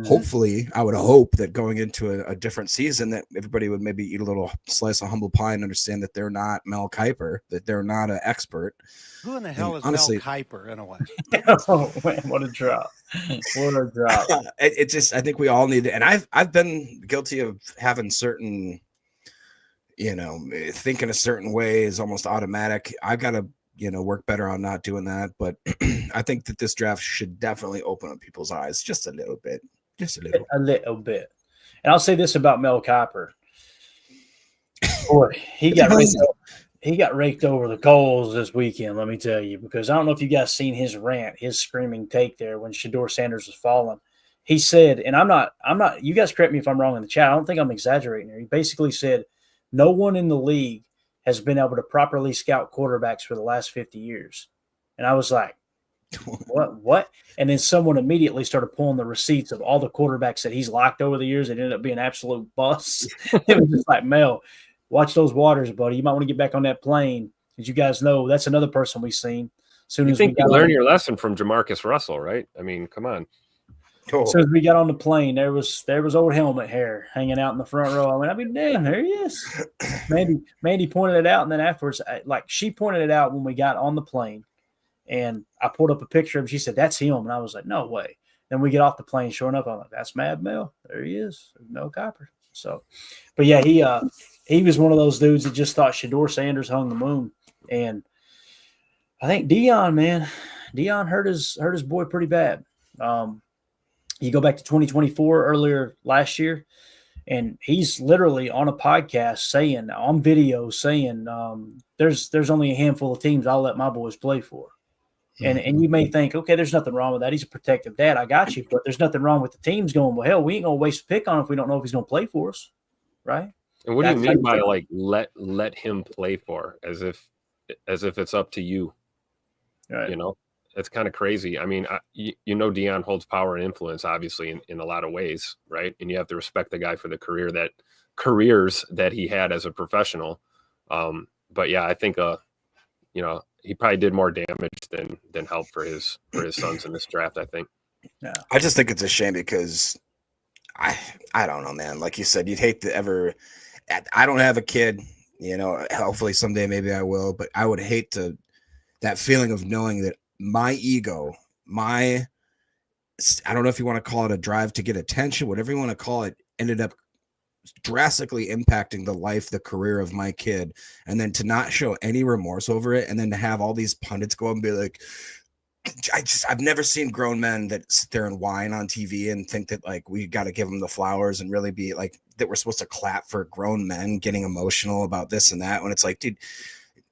hopefully, I would hope that going into a different season that everybody would maybe eat a little slice of humble pie and understand that they're not Mel Kyper, that they're not an expert. Who in the hell is honestly, Mel Kyper in a way? Oh man, what a drop! What a drop! It just, I think we all need it, and I've been guilty of having certain, thinking a certain way is almost automatic. I've got to work better on not doing that, but I think that this draft should definitely open up people's eyes just a little bit. Just a little bit. And I'll say this about Mel Kyper. Boy, he got raked over the coals this weekend, let me tell you, because I don't know if you guys seen his rant, his screaming take there when Jaire Sanders was falling. He said, and I'm not, you guys correct me if I'm wrong in the chat. I don't think I'm exaggerating here. He basically said, no one in the league has been able to properly scout quarterbacks for the last 50 years. And I was like, what? And then someone immediately started pulling the receipts of all the quarterbacks that he's locked over the years. It ended up being absolute busts. It was just like, Mel, watch those waters, buddy. You might want to get back on that plane. As you guys know, that's another person we've seen. You learned your lesson from Jamarcus Russell, right? I mean, come on. As soon as we got on the plane, there was old helmet hair hanging out in the front row. I went, damn, there he is. Mandy pointed it out, and then afterwards, she pointed it out when we got on the plane. And I pulled up a picture of him. She said, that's him. And I was like, no way. Then we get off the plane. Sure enough, I'm like, that's Mad Mel. There he is. Mel Kyper. So, but yeah, he was one of those dudes that just thought Jaire Sanders hung the moon. And I think Deion hurt his boy pretty bad. You go back to 2024 earlier last year, and he's literally on a podcast saying, on video saying, there's only a handful of teams I'll let my boys play for. And you may think, okay, there's nothing wrong with that. He's a protective dad. I got you. But there's nothing wrong with the teams going, well, hell, we ain't going to waste a pick on him if we don't know if he's going to play for us. Right? And what do you mean by like let him play for, as if it's up to you? Right. It's kind of crazy. I mean, Deion holds power and influence, obviously, in a lot of ways, right? And you have to respect the guy for the careers that he had as a professional. But yeah, I think he probably did more damage than help for his sons in this draft, I think. Yeah. I just think it's a shame because I don't know, man. Like you said, you'd hate to ever. I don't have a kid, hopefully someday maybe I will, but I would hate that feeling of knowing that my ego, I don't know if you want to call it a drive to get attention, whatever you want to call it, ended up drastically impacting the career of my kid. And then to not show any remorse over it. And then to have all these pundits go up and be like, I've never seen grown men that sit there and whine on TV and think that like, we got to give them the flowers and really be like, that we're supposed to clap for grown men getting emotional about this and that. When it's like, dude,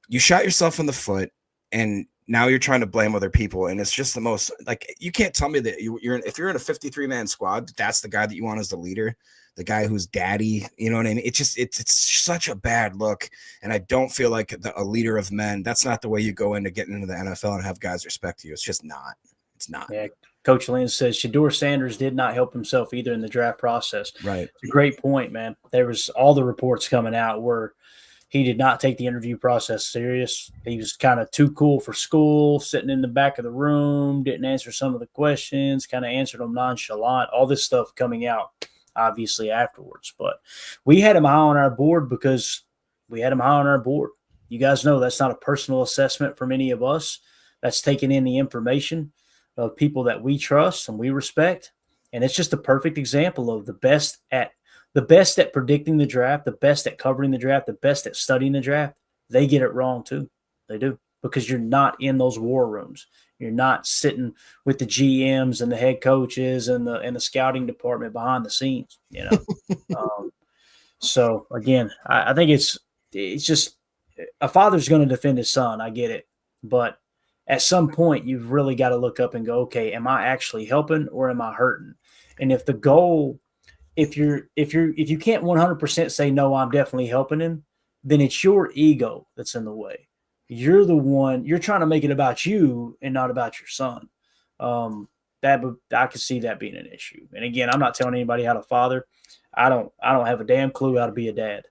you shot yourself in the foot and now you're trying to blame other people. And it's just the most, like, you can't tell me that if you're in a 53-man squad, that's the guy that you want as the leader, the guy who's daddy, you know what I mean? It's such a bad look. And I don't feel like a leader of men, that's not the way you go into getting into the NFL and have guys respect you. It's just not. It's not. Yeah. Coach Lynn says Jaire Sanders did not help himself either in the draft process. Right. It's a great point, man. There was all the reports coming out where he did not take the interview process serious. He was kind of too cool for school, sitting in the back of the room, didn't answer some of the questions, kind of answered them nonchalant, all this stuff coming out obviously afterwards. But we had him high on our board because we had him high on our board. You guys know that's not a personal assessment from any of us. That's taking in the information of people that we trust and we respect. And it's just a perfect example of the best at predicting the draft, the best at covering the draft, the best at studying the draft. They get it wrong too. They do, because you're not in those war rooms. You're not sitting with the GMs and the head coaches and the scouting department behind the scenes, So again, I think it's just a father's going to defend his son. I get it. But at some point you've really got to look up and go, okay, am I actually helping or am I hurting? And if the goal, if you can't 100% say, no, I'm definitely helping him, then it's your ego that's in the way. You're the one, you're trying to make it about you and not about your son. I could see that being an issue. And again, I'm not telling anybody how to father. I don't have a damn clue how to be a dad,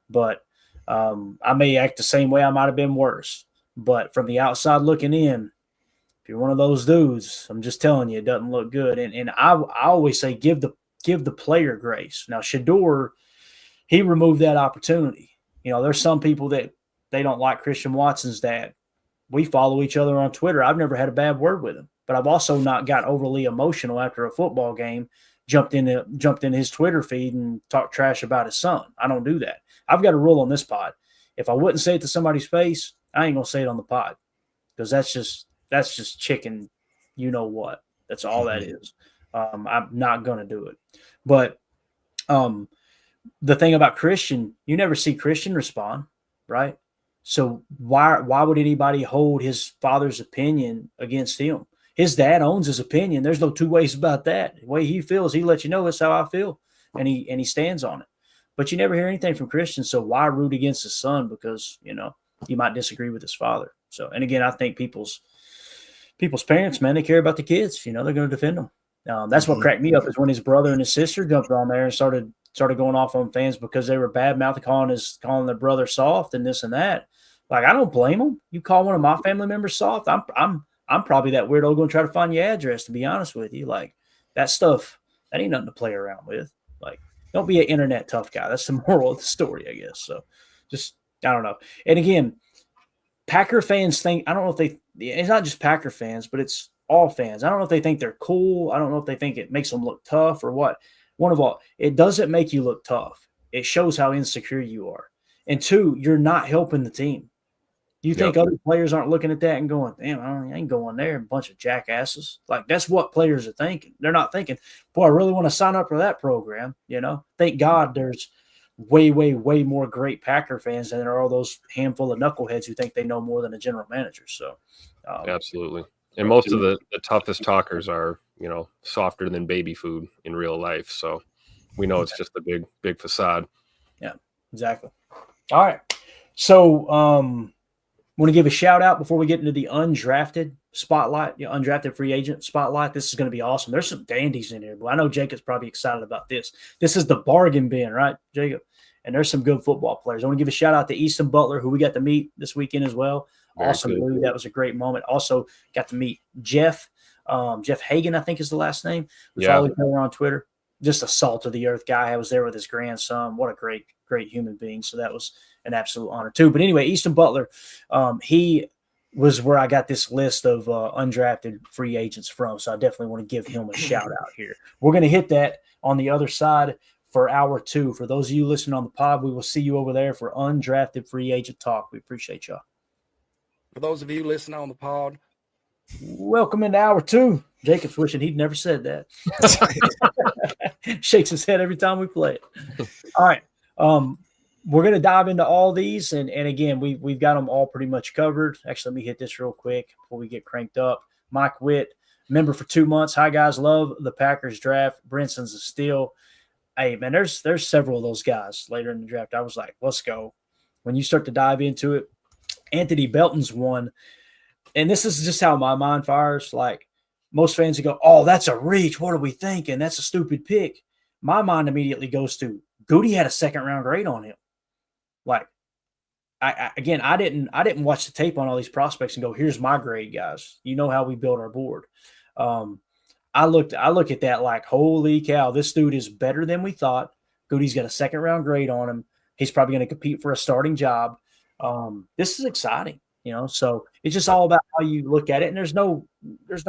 but I may act the same way. I might have been worse, but from the outside looking in, if you're one of those dudes, I'm just telling you, it doesn't look good. And I always say, give the player grace. Now, Shador, he removed that opportunity. There's some people that they don't like Christian Watson's dad. We follow each other on Twitter. I've never had a bad word with him, but I've also not got overly emotional after a football game, jumped in his Twitter feed and talked trash about his son. I don't do that. I've got a rule on this pod. If I wouldn't say it to somebody's face, I ain't gonna say it on the pod, because that's just chicken. You know what? That's all that is. I'm not gonna do it. But the thing about Christian, you never see Christian respond, right? So why would anybody hold his father's opinion against him? His dad owns his opinion. There's no two ways about that. The way he feels, he lets you know that's how I feel, and he stands on it. But you never hear anything from Christian, so why root against his son? Because you might disagree with his father. So, and again, I think people's parents, man, they care about the kids. They're going to defend them. That's what cracked me up is when his brother and his sister jumped on there and started going off on fans because they were bad-mouthing, calling their brother soft and this and that. Like, I don't blame them. You call one of my family members soft, I'm probably that weirdo going to try to find your address, to be honest with you. Like, that stuff, that ain't nothing to play around with. Like, don't be an internet tough guy. That's the moral of the story, I guess. So, just, I don't know. And again, Packer fans think, I don't know if it's not just Packer fans, but it's all fans. I don't know if they think they're cool. I don't know if they think it makes them look tough or what. One of all, it doesn't make you look tough. It shows how insecure you are. And two, you're not helping the team. You think other players aren't looking at that and going, damn, I ain't going there, a bunch of jackasses. Like, that's what players are thinking. They're not thinking, boy, I really want to sign up for that program. Thank God there's way, way, way more great Packer fans than there are all those handful of knuckleheads who think they know more than a general manager. So, absolutely. And most of the toughest talkers are, softer than baby food in real life. So we know it's just a big, big facade. Yeah, exactly. All right. So, want to give a shout out before we get into the undrafted spotlight, undrafted free agent spotlight. This is going to be awesome. There's some dandies in here, but I know Jacob's probably excited about this. This is the bargain bin, right, Jacob? And there's some good football players. I want to give a shout out to Easton Butler, who we got to meet this weekend as well. Very awesome dude. That was a great moment. Also got to meet Jeff Hagan, I think is the last name. We follow each other on Twitter. Just a salt of the earth guy. I was there with his grandson. What a great human being. So that was an absolute honor too. But anyway, Easton Butler, he was where I got this list of undrafted free agents from. So I definitely want to give him a shout out here. We're going to hit that on the other side for hour 2. For those of you listening on the pod, we will see you over there for undrafted free agent talk. We appreciate y'all. For those of you listening on the pod, welcome into hour 2. Jacob's wishing he'd never said that. Shakes his head every time we play it. All right. We're going to dive into all these. And again, we've got them all pretty much covered. Actually, let me hit this real quick before we get cranked up. Mike Witt, member for 2 months. Hi, guys. Love the Packers draft. Brinson's a steal. Hey, man, there's several of those guys later in the draft. I was like, let's go. When you start to dive into it, Anthony Belton's one. And this is just how my mind fires. Like, most fans would go, oh, that's a reach. What are we thinking? That's a stupid pick. My mind immediately goes to, Goody had a second-round grade on him. Like, I didn't watch the tape on all these prospects and go, here's my grade, guys. You know how we build our board. I look at that like, holy cow, this dude is better than we thought. Goody's got a second-round grade on him. He's probably going to compete for a starting job. This is exciting, so it's just all about how you look at it. And there's no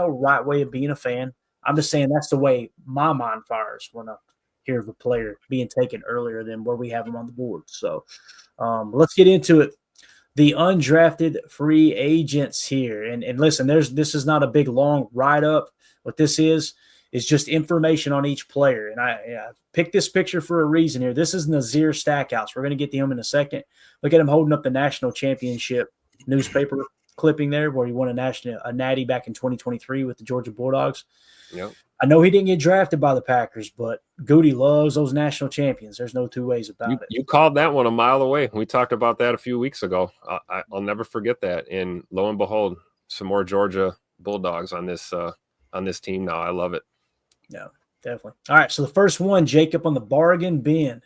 right way of being a fan. I'm just saying that's the way my mind fires when I hear of a player being taken earlier than where we have him on the board. So let's get into it. The undrafted free agents here. And listen, this is not a big, long write-up. What this is just information on each player. And I picked this picture for a reason here. This is Nazir Stackhouse. We're going to get to him in a second. Look at him holding up the national championship newspaper clipping there where he won a natty back in 2023 with the Georgia Bulldogs. Yep. I know he didn't get drafted by the Packers, but Goody loves those national champions. There's no two ways about it. You called that one a mile away. We talked about that a few weeks ago. I'll never forget that. And lo and behold, some more Georgia Bulldogs on this team now. I love it. Yeah, definitely. All right, so the first one, Jacob, on the bargain bin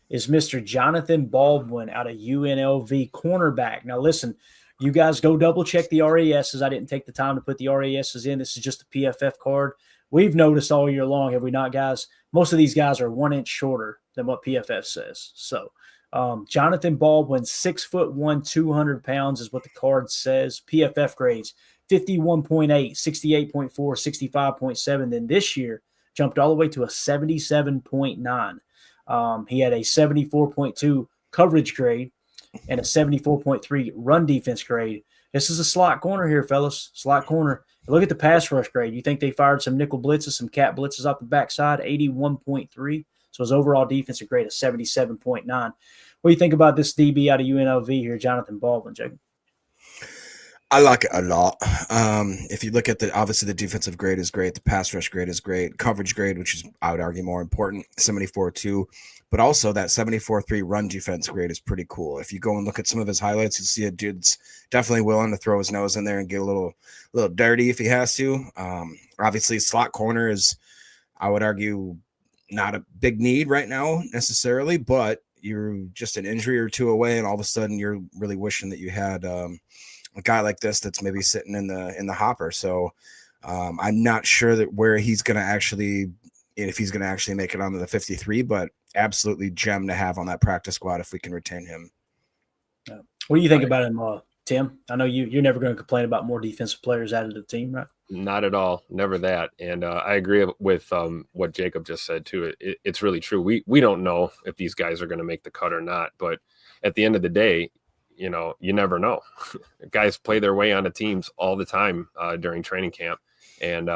is Mr. Jonathan Baldwin out of UNLV, cornerback. Now, listen, you guys go double-check the RASs. I didn't take the time to put the RASs in. This is just a PFF card. We've noticed all year long, have we not, guys? Most of these guys are 1 inch shorter than what PFF says. So, Jonathan Baldwin, 6'1", 200 pounds is what the card says. PFF grades, 51.8, 68.4, 65.7. Then this year, jumped all the way to a 77.9. He had a 74.2 coverage grade and a 74.3 run defense grade. This is a slot corner here, fellas. Slot corner. Look at the pass rush grade. You think they fired some nickel blitzes, some cat blitzes off the backside, 81.3. So his overall defensive grade is 77.9. What do you think about this DB out of UNLV here, Jonathan Baldwin, Jacob? I like it a lot. If you look at obviously the defensive grade is great. The pass rush grade is great. Coverage grade, which is, I would argue, more important, 74.2. But also that 74.3 run defense grade is pretty cool. If you go and look at some of his highlights, you'll see a dude's definitely willing to throw his nose in there and get a little dirty if he has to. Obviously, slot corner is, I would argue, not a big need right now necessarily, but you're just an injury or two away, and all of a sudden you're really wishing that you had a guy like this that's maybe sitting in the hopper. So I'm not sure that where he's going to actually, if he's going to actually make it onto the 53, but absolutely gem to have on that practice squad if we can retain him. What do you think about him, Tim? I know you're never going to complain about more defensive players added to the team, right? Not at all. Never that. And I agree with what Jacob just said too. It's really true. We don't know if these guys are going to make the cut or not, but at the end of the day, you never know. Guys play their way onto teams all the time during training camp. And,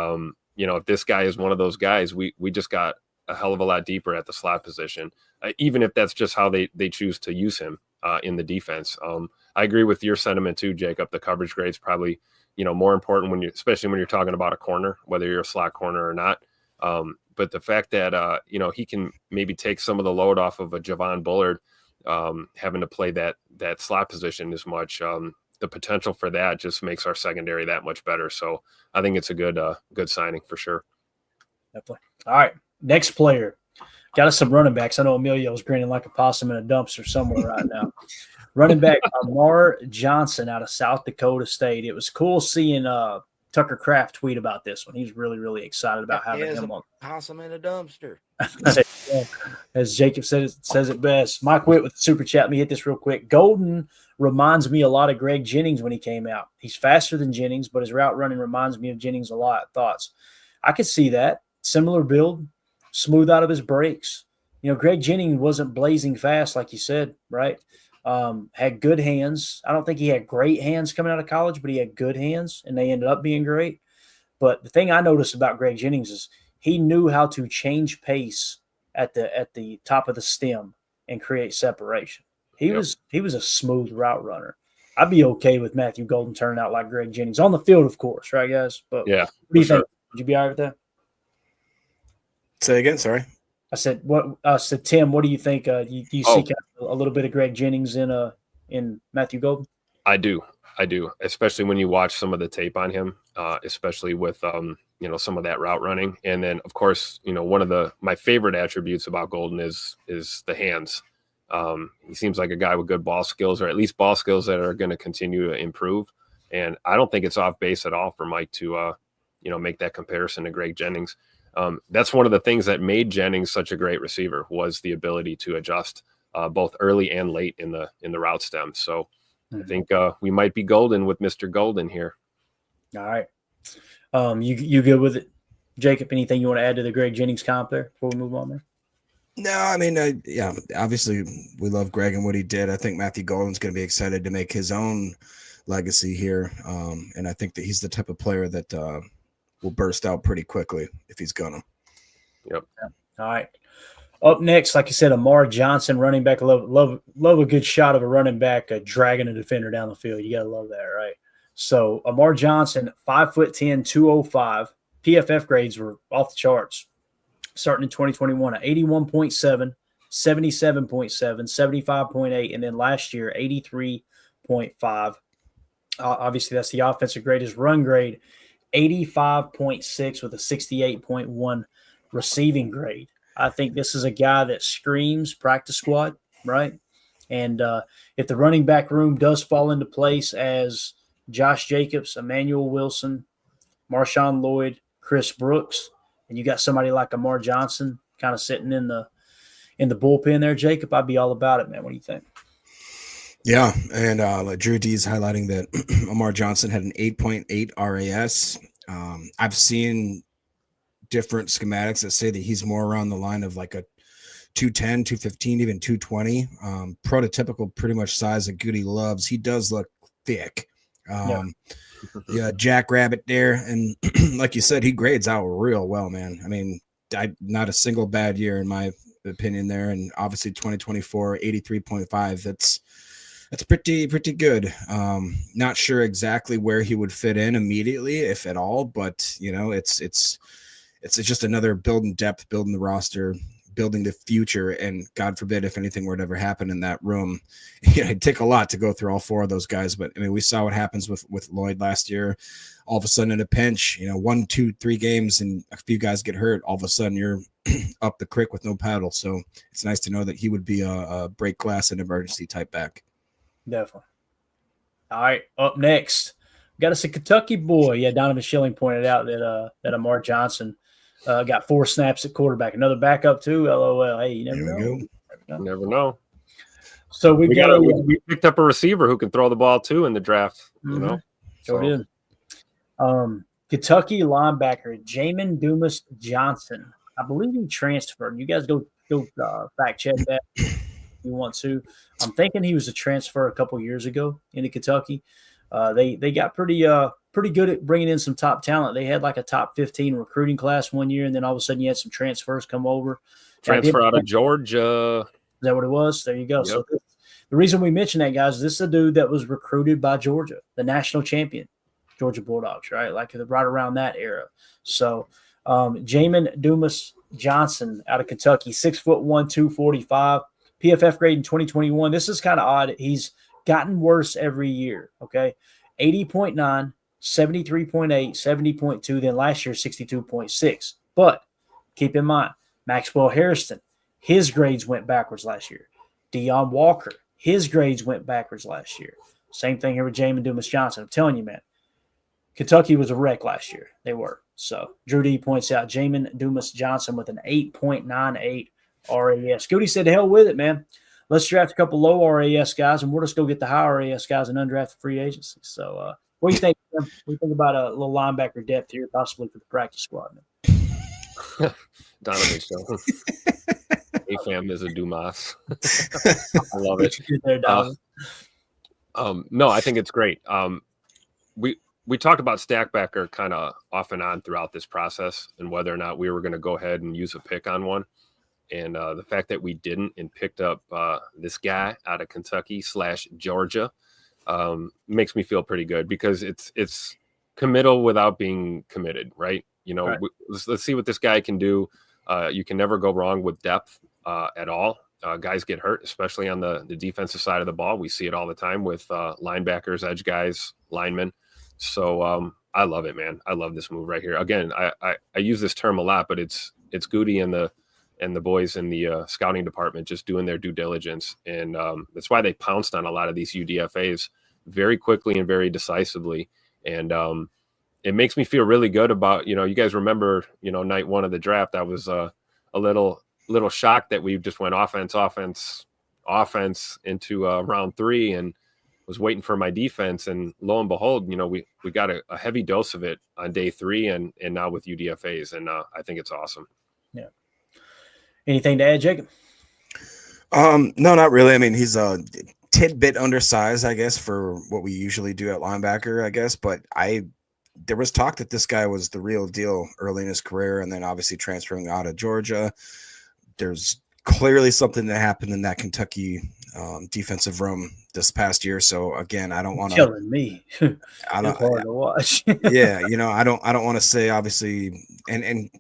if this guy is one of those guys, we just got a hell of a lot deeper at the slot position, even if that's just how they choose to use him in the defense. I agree with your sentiment too, Jacob. The coverage grade's probably, more important especially when you're talking about a corner, whether you're a slot corner or not. But the fact that, he can maybe take some of the load off of a Javon Bullard, having to play that slot position as much, the potential for that just makes our secondary that much better. So I think it's a good signing for sure. Definitely. All right. Next player. Got us some running backs. I know Emilio's grinning like a possum in a dumpster somewhere right now. Running back Amar Johnson out of South Dakota State. It was cool seeing Tucker Kraft tweet about this one. He's really, really excited about having him on. Possum in a dumpster. As Jacob says it best. Mike Witt with the super chat. Let me hit this real quick. Golden reminds me a lot of Greg Jennings when he came out. He's faster than Jennings, but his route running reminds me of Jennings a lot. Thoughts? I could see that. Similar build, smooth out of his breaks. Greg Jennings wasn't blazing fast, like you said, right? Had good hands. I don't think he had great hands coming out of college, but he had good hands, and they ended up being great. But the thing I noticed about Greg Jennings is he knew how to change pace at the top of the stem and create separation. He was a smooth route runner. I'd be okay with Matthew Golden turning out like Greg Jennings on the field, of course, right, guys? But yeah, what do you think? Would you be all right with that? Say again, sorry. I said, Tim, what do you think? You see kind of a little bit of Greg Jennings in Matthew Golden? I do, especially when you watch some of the tape on him, especially with some of that route running. And then, of course, one of my favorite attributes about Golden is the hands. He seems like a guy with good ball skills, or at least ball skills that are going to continue to improve. And I don't think it's off base at all for Mike to, make that comparison to Greg Jennings. That's one of the things that made Jennings such a great receiver, was the ability to adjust both early and late in the route stem. So I think we might be golden with Mr. Golden here. All right. You good with it, Jacob? Anything you want to add to the Greg Jennings comp there before we move on there? No, I mean, obviously we love Greg and what he did. I think Matthew Golden's going to be excited to make his own legacy here. And I think that he's the type of player that will burst out pretty quickly if he's gonna. Yep. All right. Up next, like I said, Amar Johnson, running back. Love a good shot of a running back dragging a defender down the field. You gotta love that, right? So Amar Johnson, 5'10", 205, PFF grades were off the charts. Starting in 2021, 81.7, 77.7, 75.8, and then last year, 83.5. Obviously, that's the offensive grade. His run grade, 85.6 with a 68.1 receiving grade. I think this is a guy that screams practice squad, right? And if the running back room does fall into place as Josh Jacobs, Emmanuel Wilson, Marshawn Lloyd, Chris Brooks, and you got somebody like Amar Johnson kind of sitting in the bullpen there, Jacob, I'd be all about it, man. What do you think? Yeah, and like Drew D is highlighting that Amar Johnson had an 8.8 RAS. I've seen different schematics that say that he's more around the line of like a 210, 215, even 220. Prototypical pretty much size that Goody loves. He does look thick. Yeah, Jackrabbit there. And like you said, he grades out real well, man. I mean, not a single bad year in my opinion there. And obviously 2024, 83.5. That's pretty good. Not sure exactly where he would fit in immediately, if at all, but you know, it's just another building depth, building the roster, building the future. And God forbid if anything were to ever happen in that room, it'd take a lot to go through all four of those guys. But I mean, we saw what happens with Lloyd last year. All of a sudden in a pinch, 1, 2, 3 games and a few guys get hurt. All of a sudden you're up the creek with no paddle. So it's nice to know that he would be a break glass and emergency type back. Definitely. All right, up next, we got us a Kentucky boy. Yeah, Donovan Schilling pointed out that Amar Johnson got 4 snaps at quarterback. Another backup too. LOL. Hey, you never know. Never know. So we picked up a receiver who can throw the ball too in the draft. You know, so did. Kentucky linebacker Jamon Dumas-Johnson. I believe he transferred. You guys go fact check that. You want to. I'm thinking he was a transfer a couple years ago into Kentucky. They got pretty good at bringing in some top talent. They had like a top 15 recruiting class one year, and then all of a sudden you had some transfers come over. Transfer out of Georgia. Is that what it was? There you go. Yep. So the reason we mention that, guys, is this is a dude that was recruited by Georgia, the national champion, Georgia Bulldogs, right? Like right around that era. So Jamon Dumas-Johnson out of Kentucky, 6'1", 245. PFF grade in 2021. This is kind of odd. He's gotten worse every year. Okay. 80.9, 73.8, 70.2. Then last year, 62.6. But keep in mind, Maxwell Harrison, his grades went backwards last year. Deion Walker, his grades went backwards last year. Same thing here with Jamon Dumas-Johnson. I'm telling you, man, Kentucky was a wreck last year. They were. So Drew D points out Jamon Dumas-Johnson with an 8.98 RAS. Goody said, to hell with it, man. Let's draft a couple low RAS guys, and we'll just go get the high RAS guys and undrafted free agency. So what do you think? What do you think about a little linebacker depth here, possibly for the practice squad? Donovan Schilling. AFAM is a Dumas. I love it. No, I think it's great. We talked about Stackbacker kind of off and on throughout this process and whether or not we were going to go ahead and use a pick on one. And the fact that we didn't and picked up this guy out of Kentucky / Georgia makes me feel pretty good because it's committal without being committed, right? Right. Let's see what this guy can do. You can never go wrong with depth at all. Guys get hurt, especially on the defensive side of the ball. We see it all the time with linebackers, edge guys, linemen. So I love it, man. I love this move right here. Again, I use this term a lot, but it's Goody and the boys in the scouting department just doing their due diligence. And that's why they pounced on a lot of these UDFAs very quickly and very decisively. And it makes me feel really good about, you guys remember, night 1 of the draft, I was a little shocked that we just went offense into round 3 and was waiting for my defense. And lo and behold, we got a heavy dose of it on day 3 and now with UDFAs. And I think it's awesome. Yeah. Anything to add, Jacob? No, not really. I mean, he's a tidbit undersized, I guess, for what we usually do at linebacker, I guess. But there was talk that this guy was the real deal early in his career, and then obviously transferring out of Georgia. There's clearly something that happened in that Kentucky defensive room this past year. So again, I don't want to. Killing me. I don't. It's hard to watch. Yeah, I don't want to say obviously, and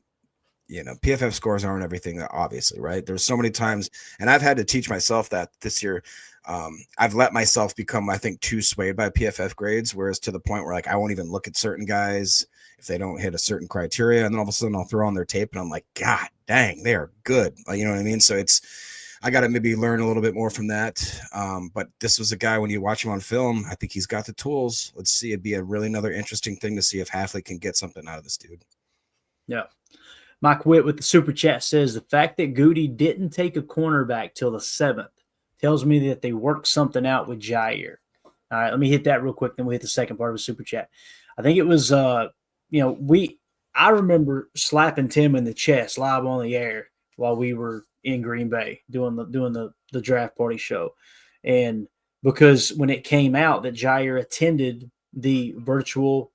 PFF scores aren't everything, obviously, right? There's so many times, and I've had to teach myself that this year. I've let myself become, I think, too swayed by PFF grades, whereas to the point where like I won't even look at certain guys if they don't hit a certain criteria, and then all of a sudden I'll throw on their tape and I'm like, God dang, they are good. You know what I mean? So I got to maybe learn a little bit more from that. But this was a guy, when you watch him on film, I think he's got the tools. Let's see. It'd be a really another interesting thing to see if Hafley can get something out of this dude. Yeah. Mike Witt with the super chat says the fact that Goody didn't take a cornerback till the 7th tells me that they worked something out with Jaire. All right, let me hit that real quick, then we'll hit the second part of the super chat. I think it was, I remember slapping Tim in the chest live on the air while we were in Green Bay doing the draft party show. And because when it came out that Jaire attended the virtual,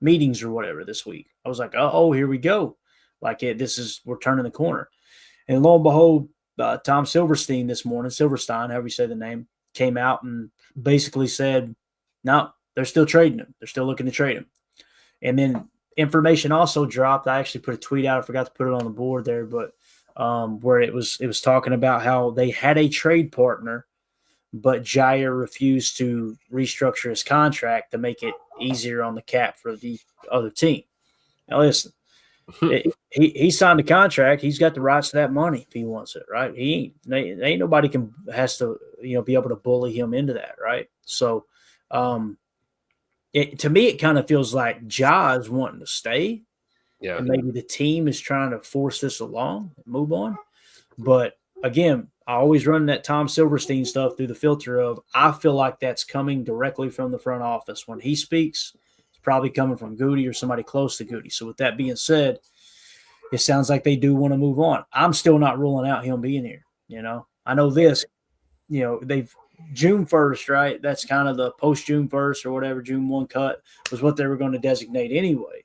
meetings or whatever this week, I was like, oh, here we go. Like we're turning the corner. And lo and behold, Tom Silverstein, however you say the name, came out and basically said, no, they're still trading him. They're still looking to trade him. And then information also dropped. I actually put a tweet out. I forgot to put it on the board there, but where it was talking about how they had a trade partner, but Jaire refused to restructure his contract to make it easier on the cap for the other team. Now listen, he signed a contract. He's got the rights to that money if he wants it, right? Ain't nobody has to be able to bully him into that, right? So, to me, it kind of feels like Ja is wanting to stay. Yeah, and maybe the team is trying to force this along and move on. But again, I always run that Tom Silverstein stuff through the filter of I feel like that's coming directly from the front office. When he speaks, it's probably coming from Goody or somebody close to Goody. So with that being said, it sounds like they do want to move on. I'm still not ruling out him being here. I know this, they've June 1st, right? That's kind of the post June 1st or whatever, June 1 cut was what they were going to designate anyway.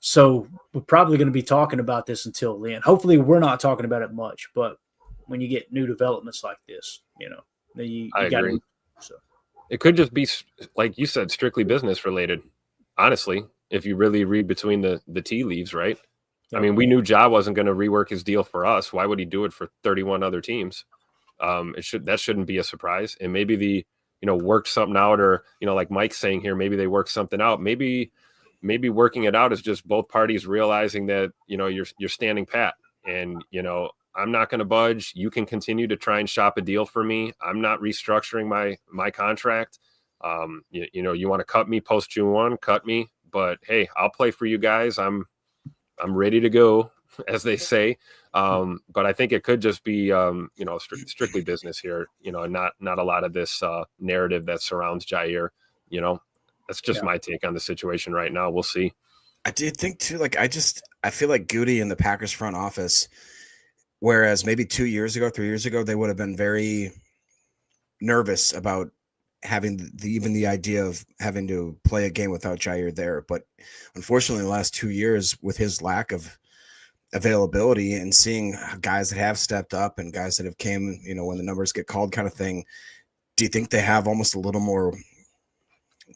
So we're probably going to be talking about this until then. Hopefully we're not talking about it much, but when you get new developments like this, you I got agree. So It could just be, like you said, strictly business related. Honestly, if you really read between the tea leaves, right? I mean, we knew Ja wasn't going to rework his deal for us. Why would he do it for 31 other teams? That shouldn't be a surprise. And maybe worked something out, or like Mike's saying here, maybe they worked something out. Maybe working it out is just both parties realizing that you're standing pat, and I'm not going to budge. You can continue to try and shop a deal for me. I'm not restructuring my contract. You want to cut me post June 1, cut me. But hey, I'll play for you guys. I'm ready to go, as they say. But I think it could just be strictly business here. Not a lot of this narrative that surrounds Jaire. That's just my take on the situation right now. We'll see. I did think too. Like I feel like Goody in the Packers front office, whereas maybe 2 years ago, 3 years ago, they would have been very nervous about having even the idea of having to play a game without Jaire there. But unfortunately, the last 2 years, with his lack of availability and seeing guys that have stepped up and guys that have came, when the numbers get called kind of thing, do you think they have almost a little more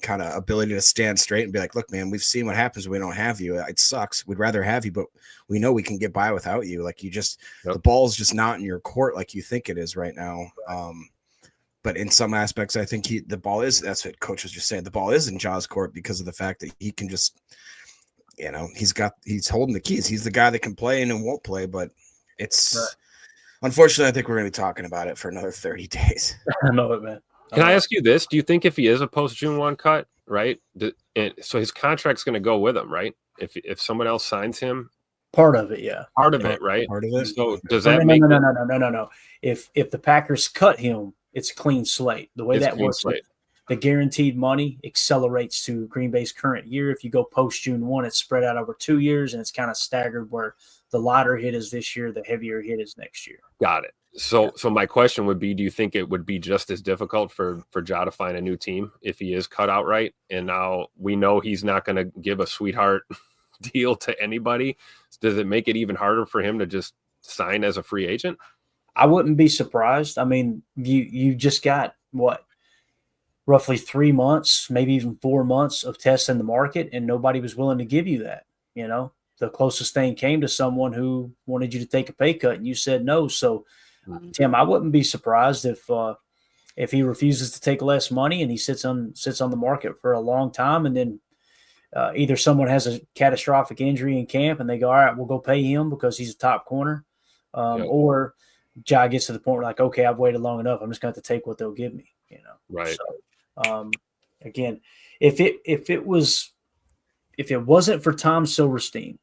kind of ability to stand straight and be like, look, man, we've seen what happens when we don't have you. It sucks. We'd rather have you, but we know we can get by without you. Like the ball's just not in your court like you think it is right now. But in some aspects, I think the ball is, that's what coach was just saying. The ball is in Ja's court because of the fact that he can just, he's holding the keys. He's the guy that can play and won't play, but it's unfortunately, I think we're going to be talking about it for another 30 days. I know it, man. Can I ask you this? Do you think if he is a post June 1 cut, right? So his contract's going to go with him, right? If someone else signs him, part of it, yeah. Part of it, right? Part of it. So does that make no. If the Packers cut him, it's a clean slate. The way that works, the guaranteed money accelerates to Green Bay's current year. If you go post June 1, it's spread out over 2 years, and it's kind of staggered where the lighter hit is this year, the heavier hit is next year. Got it. So my question would be, do you think it would be just as difficult for Ja to find a new team if he is cut outright? And now we know he's not going to give a sweetheart deal to anybody. Does it make it even harder for him to just sign as a free agent? I wouldn't be surprised. I mean, you just got what, roughly 3 months, maybe even 4 months of testing the market, and nobody was willing to give you that. The closest thing came to someone who wanted you to take a pay cut, and you said no. So, Tim, I wouldn't be surprised if he refuses to take less money and he sits on the market for a long time, and then either someone has a catastrophic injury in camp and they go, all right, we'll go pay him because he's a top corner, or Jai gets to the point where like, okay, I've waited long enough. I'm just going to have to take what they'll give me. Right. So, again, if it wasn't for Tom Silverstein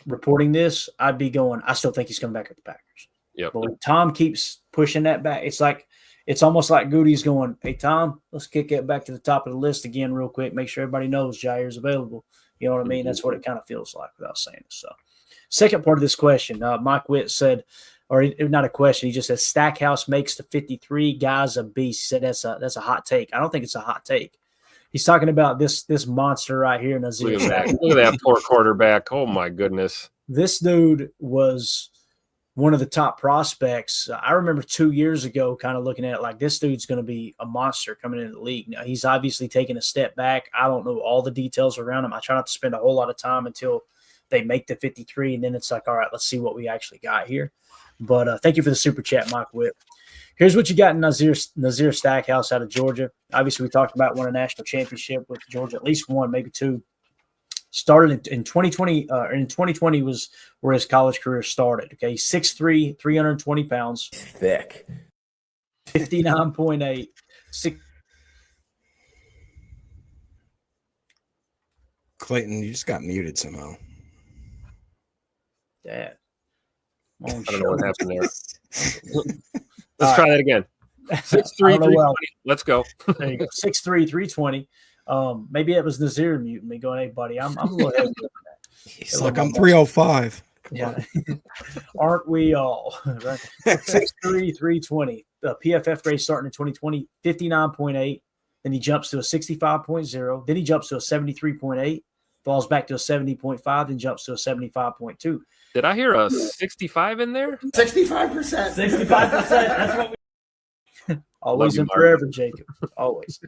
reporting this, I'd be going, I still think he's coming back with the Packers. Yep. But when Tom keeps pushing that back, it's almost like Goody's going, hey, Tom, let's kick it back to the top of the list again real quick. Make sure everybody knows Jaire's available. You know what I mean? That's what it kind of feels like without saying it. So, second part of this question, Mike Witt said, or not a question, he just says Stackhouse makes the 53 guys a beast. He said that's a hot take. I don't think it's a hot take. He's talking about this monster right here, Nazir. Look at that poor quarterback. Oh, my goodness. This dude was one of the top prospects. I remember 2 years ago kind of looking at it like this dude's going to be a monster coming into the league. Now, he's obviously taken a step back. I don't know all the details around him. I try not to spend a whole lot of time until they make the 53, and then it's like, all right, let's see what we actually got here. But thank you for the super chat, Mike Whip. Here's what you got in Nazir Stackhouse out of Georgia. Obviously, we talked about won a national championship with Georgia, at least one, maybe two. Started in 2020, or in 2020 was where his college career started. Okay, 6'3", 320 pounds. Thick. 59.8. Clayton, you just got muted somehow. Dad. I don't know what happened there. Let's try that again. 6'3", 320. Let's go. There you go. 6'3", 320. Maybe it was Nazir muting me going, hey, buddy, I'm a little heavy. He's like, I'm 305. Yeah. Aren't we all? Right? 6'3", 320. PFF grade starting in 2020, 59.8. Then he jumps to a 65.0. Then he jumps to a 73.8. Falls back to a 70.5. Then jumps to a 75.2. Did I hear a 65 in there? 65%. 65%. That's what we always and forever, Jacob. Always.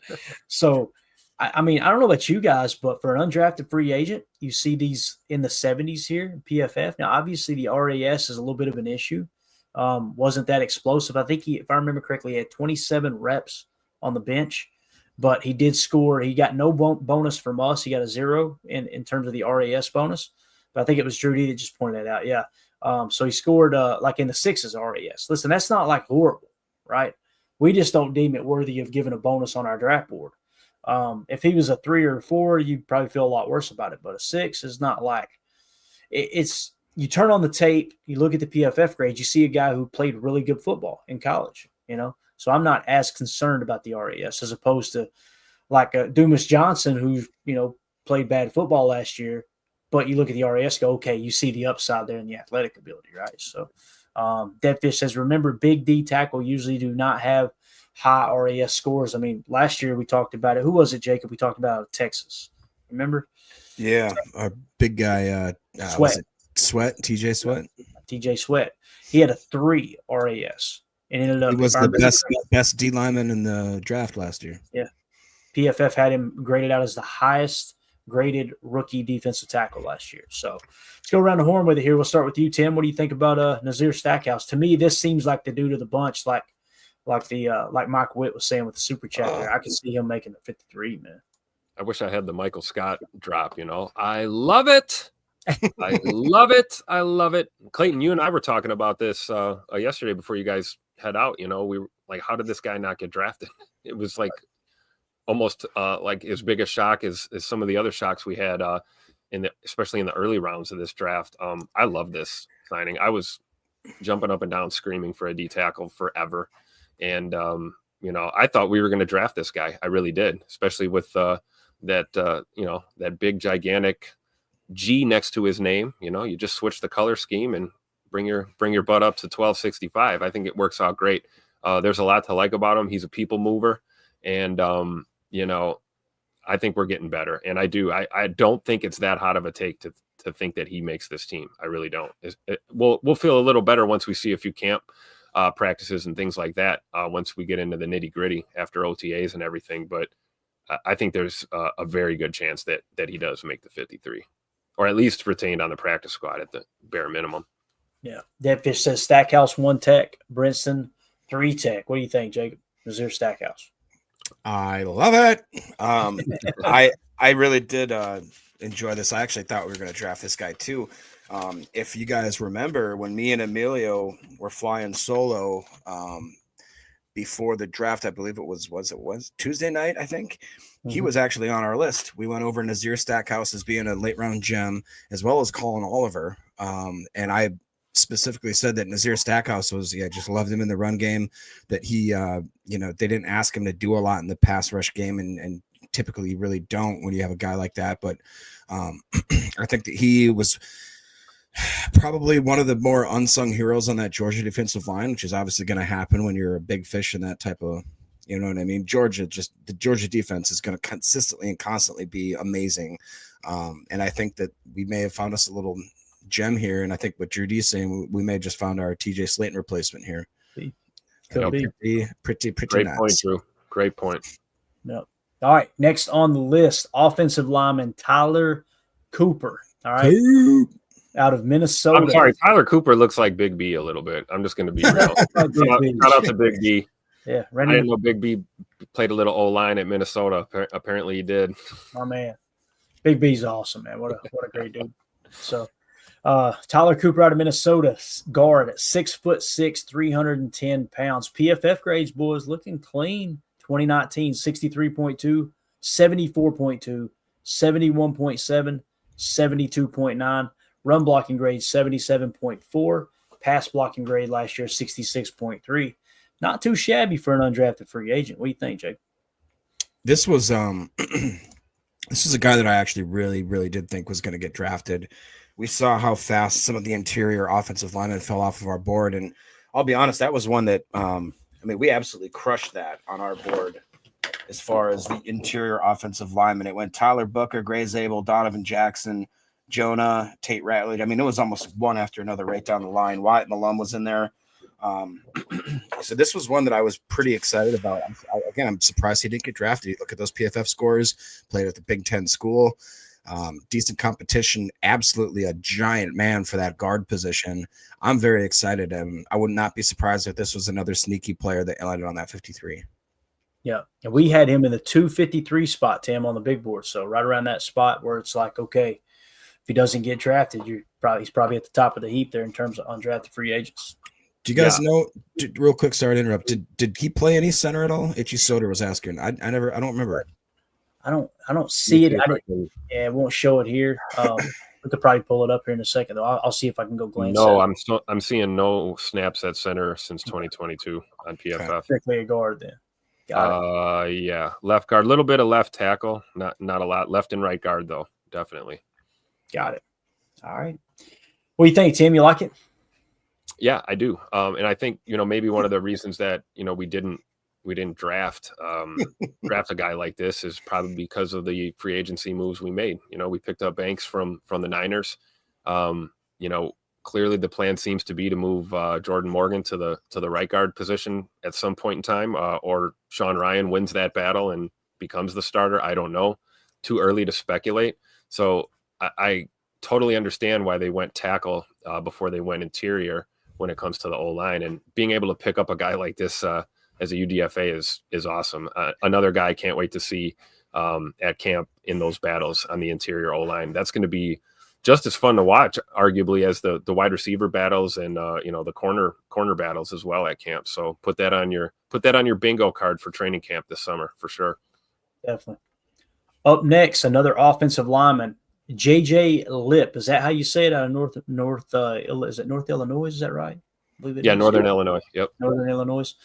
So, I mean, I don't know about you guys, but for an undrafted free agent, you see these in the 70s here in PFF. Now, obviously, the RAS is a little bit of an issue. Wasn't that explosive. I think if I remember correctly, he had 27 reps on the bench, but he did score. He got no bonus from us. He got a 0 in terms of the RAS bonus. But I think it was Drew D that just pointed that out. Yeah. So he scored like in the 6s RAS. Listen, that's not like horrible, right? We just don't deem it worthy of giving a bonus on our draft board. If he was a 3 or a 4, you'd probably feel a lot worse about it. But a 6 is not like it's. You turn on the tape, you look at the PFF grades, you see a guy who played really good football in college. So I'm not as concerned about the RAS as opposed to like Dumas-Johnson, who played bad football last year. But you look at the RAS, go, okay, you see the upside there in the athletic ability, right? So Deadfish says, remember, big D tackle usually do not have high RAS scores. I mean, last year we talked about it. Who was it, Jacob? We talked about Texas. Remember? Yeah, our big guy, TJ Sweat. TJ Sweat. He had a 3 RAS. And ended up, he was the best D lineman in the draft last year. Yeah. PFF had him graded out as the highest graded rookie defensive tackle last year. So let's go around the horn with it here. We'll start with you, Tim. What do you think about Nazir Stackhouse? To me, this seems like the dude of the bunch, like Mike Witt was saying with the super chat there. I can see him making the 53, man. I wish I had the Michael Scott drop, I love it. I love it. I love it. Clayton, you and I were talking about this yesterday before you guys head out. We were like, how did this guy not get drafted? It was like almost like as big a shock as some of the other shocks we had especially in the early rounds of this draft. I love this signing. I was jumping up and down screaming for a D tackle forever. And, I thought we were going to draft this guy. I really did, especially with that big, gigantic G next to his name. You just switch the color scheme and bring your butt up to 1265. I think it works out great. There's a lot to like about him. He's a people mover. And, I think we're getting better. And I don't think it's that hot of a take to think that he makes this team. I really don't. We'll feel a little better once we see a few camp practices and things like that once we get into the nitty gritty after OTAs and everything. But I think there's a very good chance that he does make the 53, or at least retained on the practice squad at the bare minimum. Yeah. Deadfish says Stackhouse 1 tech, Brinson 3 tech. What do you think, Jacob? Nazir Stackhouse. I love it. I really did enjoy this. I actually thought we were going to draft this guy too. If you guys remember when me and Emilio were flying solo before the draft, I believe it was Tuesday night, I think. He was actually on our list. We went over Nazir Stackhouse as being a late round gem, as well as Colin Oliver. And I specifically said that Nazir Stackhouse was, just loved him in the run game, that he, they didn't ask him to do a lot in the pass rush game. And typically you really don't when you have a guy like that. But I think that he was probably one of the more unsung heroes on that Georgia defensive line, which is obviously going to happen when you're a big fish in that type of, you know what I mean? The Georgia defense is going to consistently and constantly be amazing. And I think that we may have found us a little gem here. And I think what Drew D is saying, we may have just found our TJ Slayton replacement here. Could be. Pretty Great nice. point, Drew. Great point. Yep. All right. Next on the list, offensive lineman Tyler Cooper. All right. Out of Minnesota. I'm sorry, Tyler Cooper looks like Big B a little bit. I'm just going to be real. Shout out to Big B. Yeah, I didn't know Big B played a little O-line at Minnesota. Apparently he did. My man. Big B's awesome, man. What a great dude. So Tyler Cooper out of Minnesota, guard at 6'6", 310 pounds. PFF grades, boys, looking clean. 2019, 63.2, 74.2, 71.7, 72.9. Run blocking grade 77.4. Pass blocking grade last year 66.3. Not too shabby for an undrafted free agent. What do you think, Jake? This was this is a guy that I actually really, really did think was going to get drafted. We saw how fast some of the interior offensive linemen fell off of our board, and I'll be honest, that was one that we absolutely crushed that on our board as far as the interior offensive linemen. It went Tyler Booker, Gray Zabel, Donovan Jackson, Jonah, Tate Ratledge. I mean, it was almost one after another right down the line. Wyatt Malum was in there. So this was one that I was pretty excited about. I'm surprised he didn't get drafted. You look at those PFF scores, played at the Big Ten school, decent competition, absolutely a giant man for that guard position. I'm very excited, and I would not be surprised if this was another sneaky player that landed on that 53. Yeah, and we had him in the 253 spot, Tim, on the big board. So right around that spot where it's like, okay, if he doesn't get drafted, he's probably at the top of the heap there in terms of undrafted free agents. Do you guys know? Real quick, sorry to interrupt. Did he play any center at all? Itchy Soda was asking. I don't remember. I don't see it. It won't show it here. We could probably pull it up here in a second, though. I'll see if I can go glance. No, I'm seeing no snaps at center since 2022 on PFF. Strictly a guard then. Got it. Yeah, left guard, a little bit of left tackle, not a lot. Left and right guard though, definitely. Got it. All right. What do you think, Tim? You like it? Yeah, I do. And I think, maybe one of the reasons that, we didn't draft a guy like this is probably because of the free agency moves we made. We picked up Banks from the Niners. Clearly the plan seems to be to move Jordan Morgan to the right guard position at some point in time, or Sean Ryan wins that battle and becomes the starter. I don't know. Too early to speculate. So I totally understand why they went tackle before they went interior when it comes to the O-line, and being able to pick up a guy like this as a UDFA is awesome. Another guy I can't wait to see at camp in those battles on the interior O-line. That's going to be just as fun to watch, arguably, as the wide receiver battles and the corner battles as well at camp. So put that on your bingo card for training camp this summer for sure. Definitely. Up next, another offensive lineman, JJ Lipe. Is that how you say it? Out of North? Is it North Illinois? Is that right? Northern Illinois. Yep. Northern Illinois.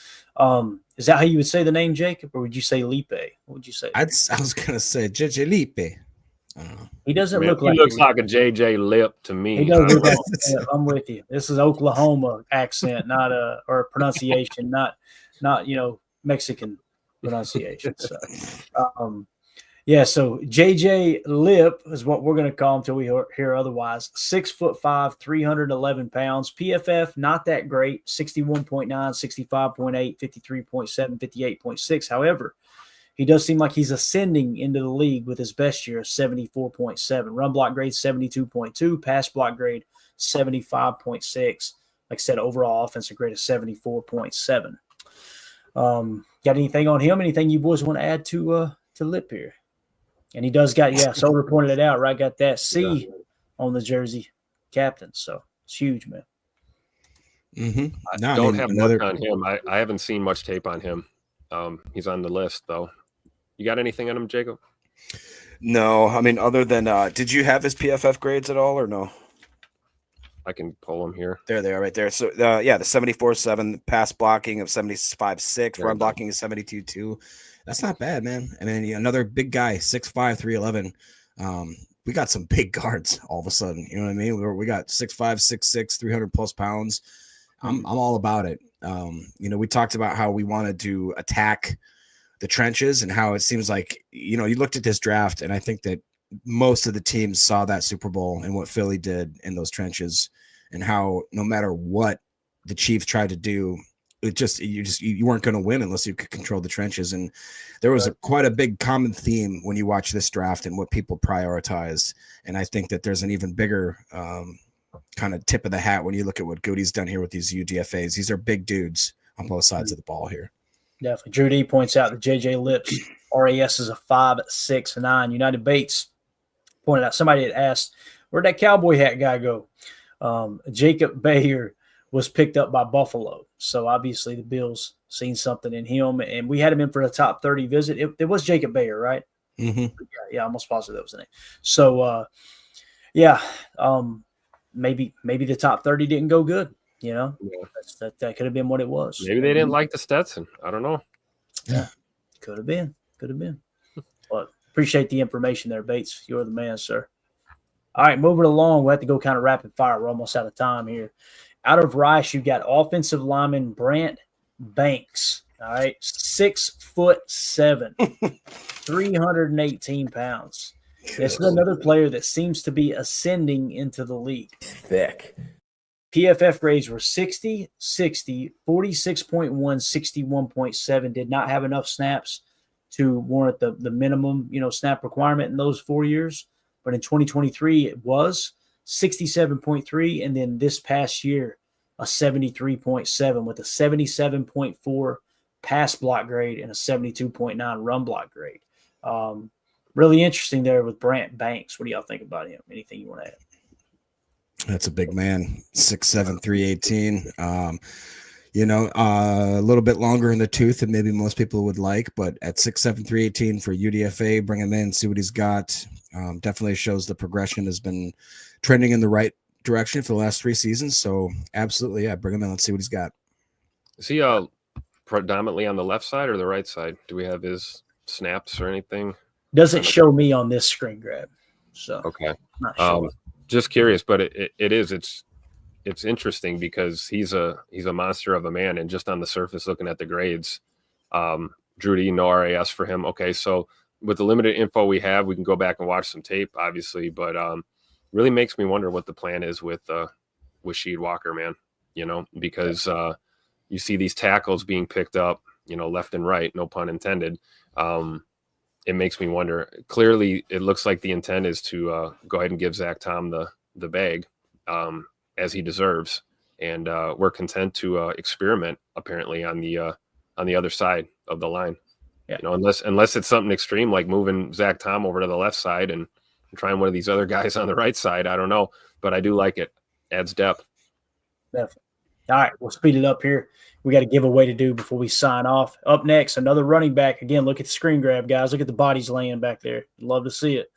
Is that how you would say the name, Jacob, or would you say Lipe? What would you say? I was gonna say JJ Lipe. I don't know. He doesn't look like. He looks like a JJ Lip to me. He does look like. I'm with you. This is Oklahoma accent, not or pronunciation, not Mexican pronunciation. So, Yeah, so JJ Lipe is what we're going to call him until we hear otherwise. 6'5", 311 pounds. PFF, not that great. 61.9, 65.8, 53.7, 58.6. However, he does seem like he's ascending into the league with his best year of 74.7. Run block grade 72.2. Pass block grade 75.6. Like I said, overall offensive grade of 74.7. Got anything on him? Anything you boys want to add to Lipe here? And he does got, Solder pointed it out, right? Got that C on the jersey, captain. So it's huge, man. Mm-hmm. I don't have much on him. I haven't seen much tape on him. He's on the list, though. You got anything on him, Jacob? No. I mean, other than did you have his PFF grades at all or no? I can pull them here. There they are right there. So, the 74.7, pass blocking of 75.6, run blocking of 72.2. That's not bad, man. I mean, another big guy, 6'5", 311. We got some big guards all of a sudden. You know what I mean? We got 6'5", 6'6", 300-plus pounds. I'm all about it. We talked about how we wanted to attack the trenches and how it seems like, you looked at this draft, and I think that most of the teams saw that Super Bowl and what Philly did in those trenches and how no matter what the Chiefs tried to do, you weren't going to win unless you could control the trenches. And there was quite a big common theme when you watch this draft and what people prioritize. And I think that there's an even bigger kind of tip of the hat when you look at what Goody's done here with these UDFAs. These are big dudes on both sides of the ball here. Definitely. Drew D points out that JJ Lips RAS is a 5'6'9". United Bates pointed out, somebody had asked, where'd that cowboy hat guy go? Jacob Bayer was picked up by Buffalo. So obviously the Bills seen something in him, and we had him in for a top 30 visit. It was Jacob Bayer, right? Mm-hmm. Yeah, almost positive that was the name. So, maybe the top 30 didn't go good. That could have been what it was. Maybe they didn't like the Stetson. I don't know. Yeah, could have been. But appreciate the information there, Bates. You're the man, sir. All right, moving along. We have to go kind of rapid fire. We're almost out of time here. Out of Rice, you got offensive lineman Brandt Banks. All right, 6'7", 318 pounds. This is another player that seems to be ascending into the league. Thick. PFF grades were 60, 60, 46.1, 61.7. Did not have enough snaps to warrant the minimum, snap requirement in those 4 years. But in 2023, it was 67.3. And then this past year, a 73.7 with a 77.4 pass block grade and a 72.9 run block grade. Really interesting there with Brandt Banks. What do y'all think about him? Anything you want to add? That's a big man, 6'7", 318. A little bit longer in the tooth than maybe most people would like, but at 6'7", 318 for UDFA, bring him in, see what he's got. Definitely shows the progression has been trending in the right direction for the last 3 seasons. So absolutely, yeah, bring him in. Let's see what he's got. Is he predominantly on the left side or the right side? Do we have his snaps or anything? Doesn't show me on this screen grab. So okay, not sure. Just curious, but it's interesting because he's a monster of a man, and just on the surface, looking at the grades, Drew D, no RAS for him. Okay, so with the limited info we have, we can go back and watch some tape, obviously, but really makes me wonder what the plan is with Sheed Walker, man. Because you see these tackles being picked up, left and right, no pun intended. It makes me wonder. Clearly, it looks like the intent is to go ahead and give Zach Tom the bag as he deserves, and we're content to experiment apparently on the other side of the line. Yeah. Unless it's something extreme like moving Zach Tom over to the left side and trying one of these other guys on the right side. I don't know, but I do like it. Adds depth. Definitely. All right, we'll speed it up here. We got a giveaway to do before we sign off. Up next, another running back. Again, look at the screen grab, guys. Look at the bodies laying back there. Love to see it.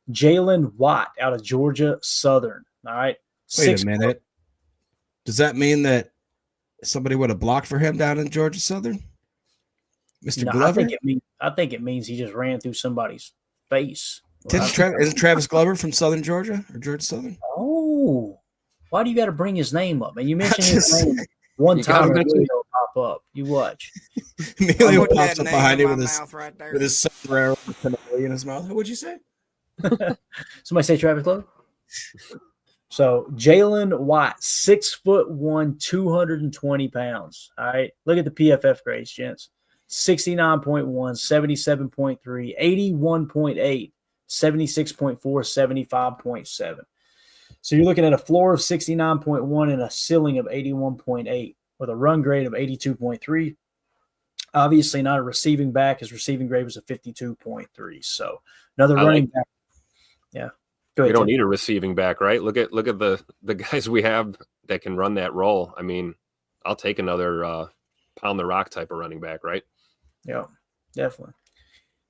Jalen Watt out of Georgia Southern. All right. Wait a minute. Does that mean that somebody would have blocked for him down in Georgia Southern? Mr. Glover? I think it means he just ran through somebody's face. Isn't Travis Glover from Southern Georgia or Georgia Southern? Oh. Why do you got to bring his name up? And you mentioned his name one time, and pop up. You watch. Emilio pops up behind him with his sombrero in his mouth. What'd you say? Somebody say Travis Clover? So Jalen Watt, 6'1", 220 pounds. All right. Look at the PFF grades, gents. 69.1, 77.3, 81.8, 76.4, 75.7. So you're looking at a floor of 69.1 and a ceiling of 81.8 with a run grade of 82.3. Obviously not a receiving back. His receiving grade was a 52.3. So another running back. Yeah. Go ahead, we don't need a receiving back, right? Look at the guys we have that can run that role. I mean, I'll take another pound the rock type of running back, right? Yeah, definitely.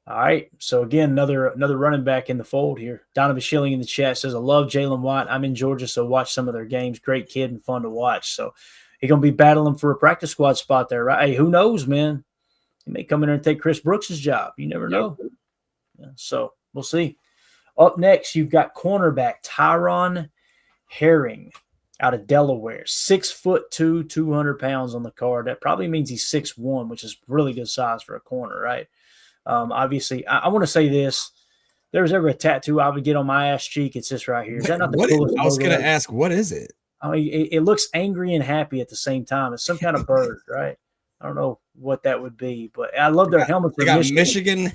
All right. So again, another running back in the fold here. Donovan Schilling in the chat says, I love Jalen Watt. I'm in Georgia, so watch some of their games. Great kid and fun to watch. So he's going to be battling for a practice squad spot there, right? Hey, who knows, man? He may come in there and take Chris Brooks' job. You never know. Yeah, so we'll see. Up next, you've got cornerback Tyron Herring out of Delaware. 6'2", 200 pounds on the card. That probably means he's 6'1", which is really good size for a corner, right? Obviously, I want to say this. If there was ever a tattoo I would get on my ass cheek, it's this right here. Is that not the coolest? I was going to ask, what is it? I mean, it looks angry and happy at the same time. It's some kind of bird, right? I don't know what that would be, but I love their helmets. They got Michigan.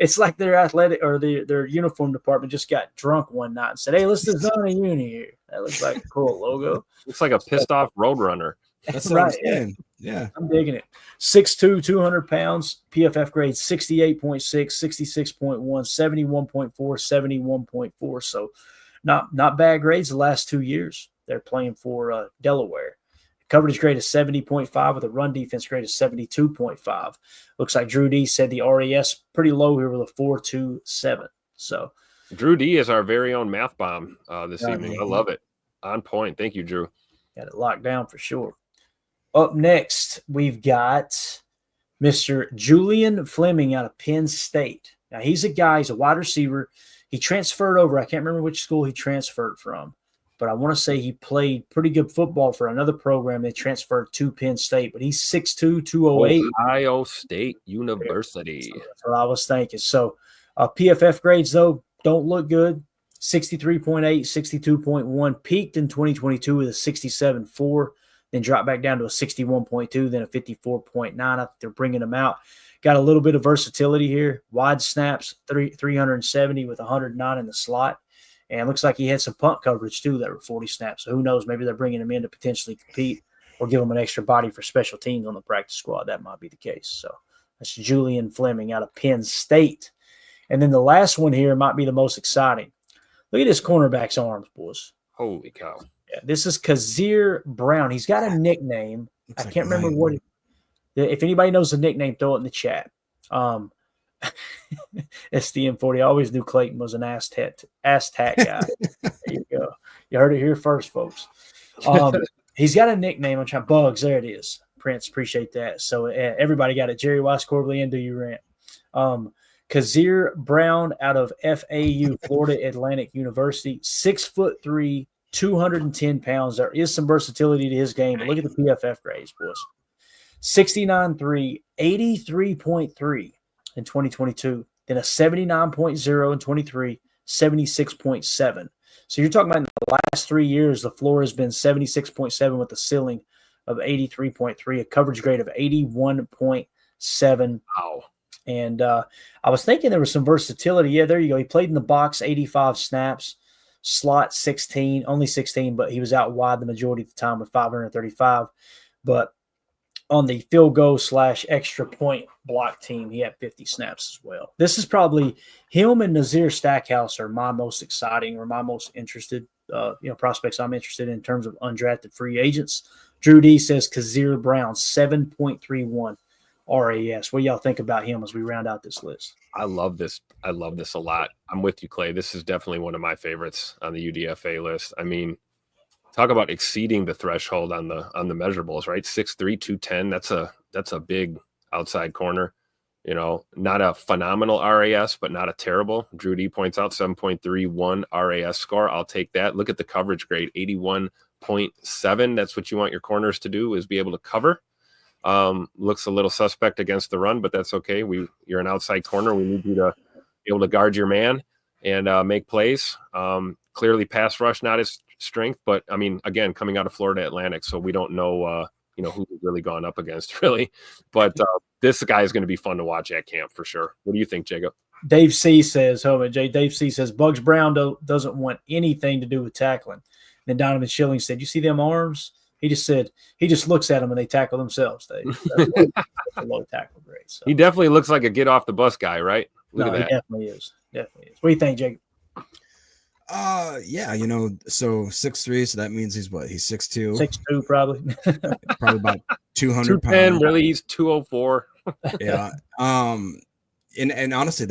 It's like their athletic or their uniform department just got drunk one night and said, "Hey, let's design a uni here." That looks like a cool logo. Looks like a pissed off Roadrunner. That's right. Yeah, I'm digging it. 6'2", 200 pounds. PFF grade 68.6, 66.1, 71.4, 71.4. So not bad grades the last 2 years. They're playing for Delaware. Coverage grade is 70.5 with a run defense grade of 72.5. Looks like Drew D said the RAS pretty low here with a 4.27. So Drew D is our very own math bomb this evening. I love it. On point. Thank you, Drew. Got it locked down for sure. Up next, we've got Mr. Julian Fleming out of Penn State. Now, he's a wide receiver. He transferred over. I can't remember which school he transferred from, but I want to say he played pretty good football for another program that transferred to Penn State. But he's 6'2", 208. Ohio State University. So that's what I was thinking. So PFF grades, though, don't look good. 63.8, 62.1. Peaked in 2022 with a 67.4. Then dropped back down to a 61.2, then a 54.9. I think they're bringing him out. Got a little bit of versatility here. Wide snaps, 370 with 109 in the slot. And it looks like he had some punt coverage, too, that were 40 snaps. So who knows? Maybe they're bringing him in to potentially compete or give him an extra body for special teams on the practice squad. That might be the case. So that's Julian Fleming out of Penn State. And then the last one here might be the most exciting. Look at this cornerback's arms, boys. Holy cow. Yeah, this is Kazir Brown. He's got a nickname. I can't remember what – if anybody knows the nickname, throw it in the chat. SDM40. I always knew Clayton was an ass tat guy. There you go. You heard it here first, folks. He's got a nickname. I'm trying – Bugs. There it is. Prince, appreciate that. So everybody got it. Jerry Weiss, Corbly, and Do You Rant. Kazir Brown out of FAU, Florida Atlantic University, 6'3", 210 pounds. There is some versatility to his game, but look at the PFF grades, boys. 69.3, 83.3 in 2022, then a 79.0 in 23, 76.7. So you're talking about in the last 3 years, the floor has been 76.7 with a ceiling of 83.3, a coverage grade of 81.7. Wow. And I was thinking there was some versatility. Yeah, there you go. He played in the box 85 snaps, slot 16, only 16, but he was out wide the majority of the time with 535. But on the field goal / extra point block team, he had 50 snaps as well. This is probably him and Nazir Stackhouse are my most exciting or my most interested prospects I'm interested in terms of undrafted free agents. Drew D says Kazir Brown, 7.31 RAS. What do y'all think about him as we round out this list? I love this a lot. I'm with you, Clay. This is definitely one of my favorites on the UDFA list. I mean, talk about exceeding the threshold on the measurables, right? 6'3", 210. That's a big outside corner. You know, not a phenomenal RAS, but not a terrible. Drew D points out 7.31 RAS score. I'll take that. Look at the coverage grade, 81.7. 0.7. That's what you want your corners to do, is be able to cover. Looks a little suspect against the run, but that's okay. You're an outside corner. We need you to be able to guard your man and make plays. Clearly pass rush, not his strength, but I mean, again, coming out of Florida Atlantic, so we don't know, who he's really gone up against really, but this guy is going to be fun to watch at camp for sure. What do you think, Jacob? Dave C says, Dave C says, Bugs Brown doesn't want anything to do with tackling. Then Donovan Schilling said, you see them arms? He just said, he just looks at them and they tackle themselves, Dave. That's a low tackle grade. So. He definitely looks like a get off the bus guy, right? Look at that. He definitely is. Definitely is. What do you think, Jacob? Yeah, so 6'3", so that means he's what? He's 6'2". 6'2", probably. Probably about 200 210, pounds. really, he's 204. Yeah. And honestly,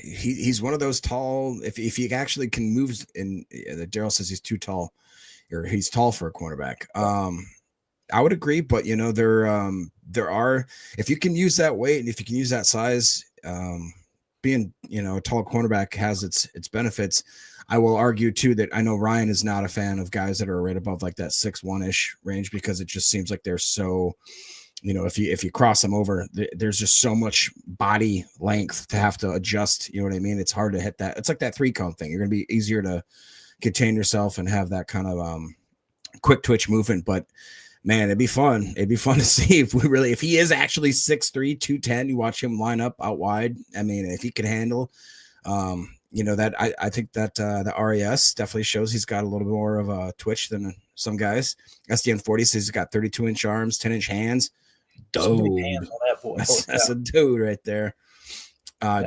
he's one of those tall. If he actually can move, and Daryl says he's too tall, or he's tall for a cornerback. I would agree, but there are, if you can use that weight and if you can use that size, being a tall cornerback has its benefits. I will argue too that I know Ryan is not a fan of guys that are right above like that 6'1" range, because it just seems like they're so, if you cross them over, there's just so much body length to have to adjust. You know what I mean? It's hard to hit that. It's like that 3-cone thing. You're going to be easier to contain yourself and have that kind of quick twitch movement. But man, it'd be fun. It'd be fun to see if he is actually 6'3", 210, you watch him line up out wide. I mean, if he can handle, that I think that the RAS definitely shows he's got a little bit more of a twitch than some guys. SDN 40 says he's got 32-inch arms, 10-inch hands. Dude, that's a dude right there.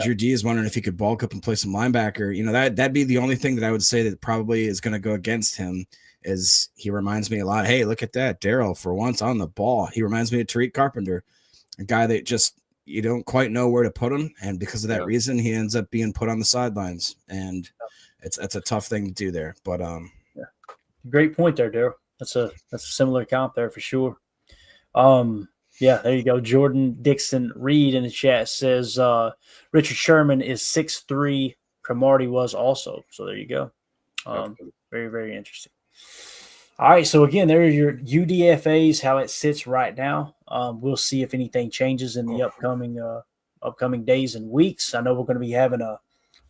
Drew D is wondering if he could bulk up and play some linebacker. That'd be the only thing that I would say that probably is going to go against him. Is he reminds me a lot. Hey, look at that. Daryl, for once on the ball. He reminds me of Tariq Carpenter, a guy that just, you don't quite know where to put him. And because of that reason, he ends up being put on the sidelines. And it's a tough thing to do there. But great point there, Daryl. That's a similar comp there for sure. There you go. Jordan Dixon Reed in the chat says Richard Sherman is 6'3". Cromartie was also. So there you go. Very, very interesting. All right, so again, there are your UDFAs, how it sits right now. We'll see if anything changes in the upcoming days and weeks. I know we're going to be having a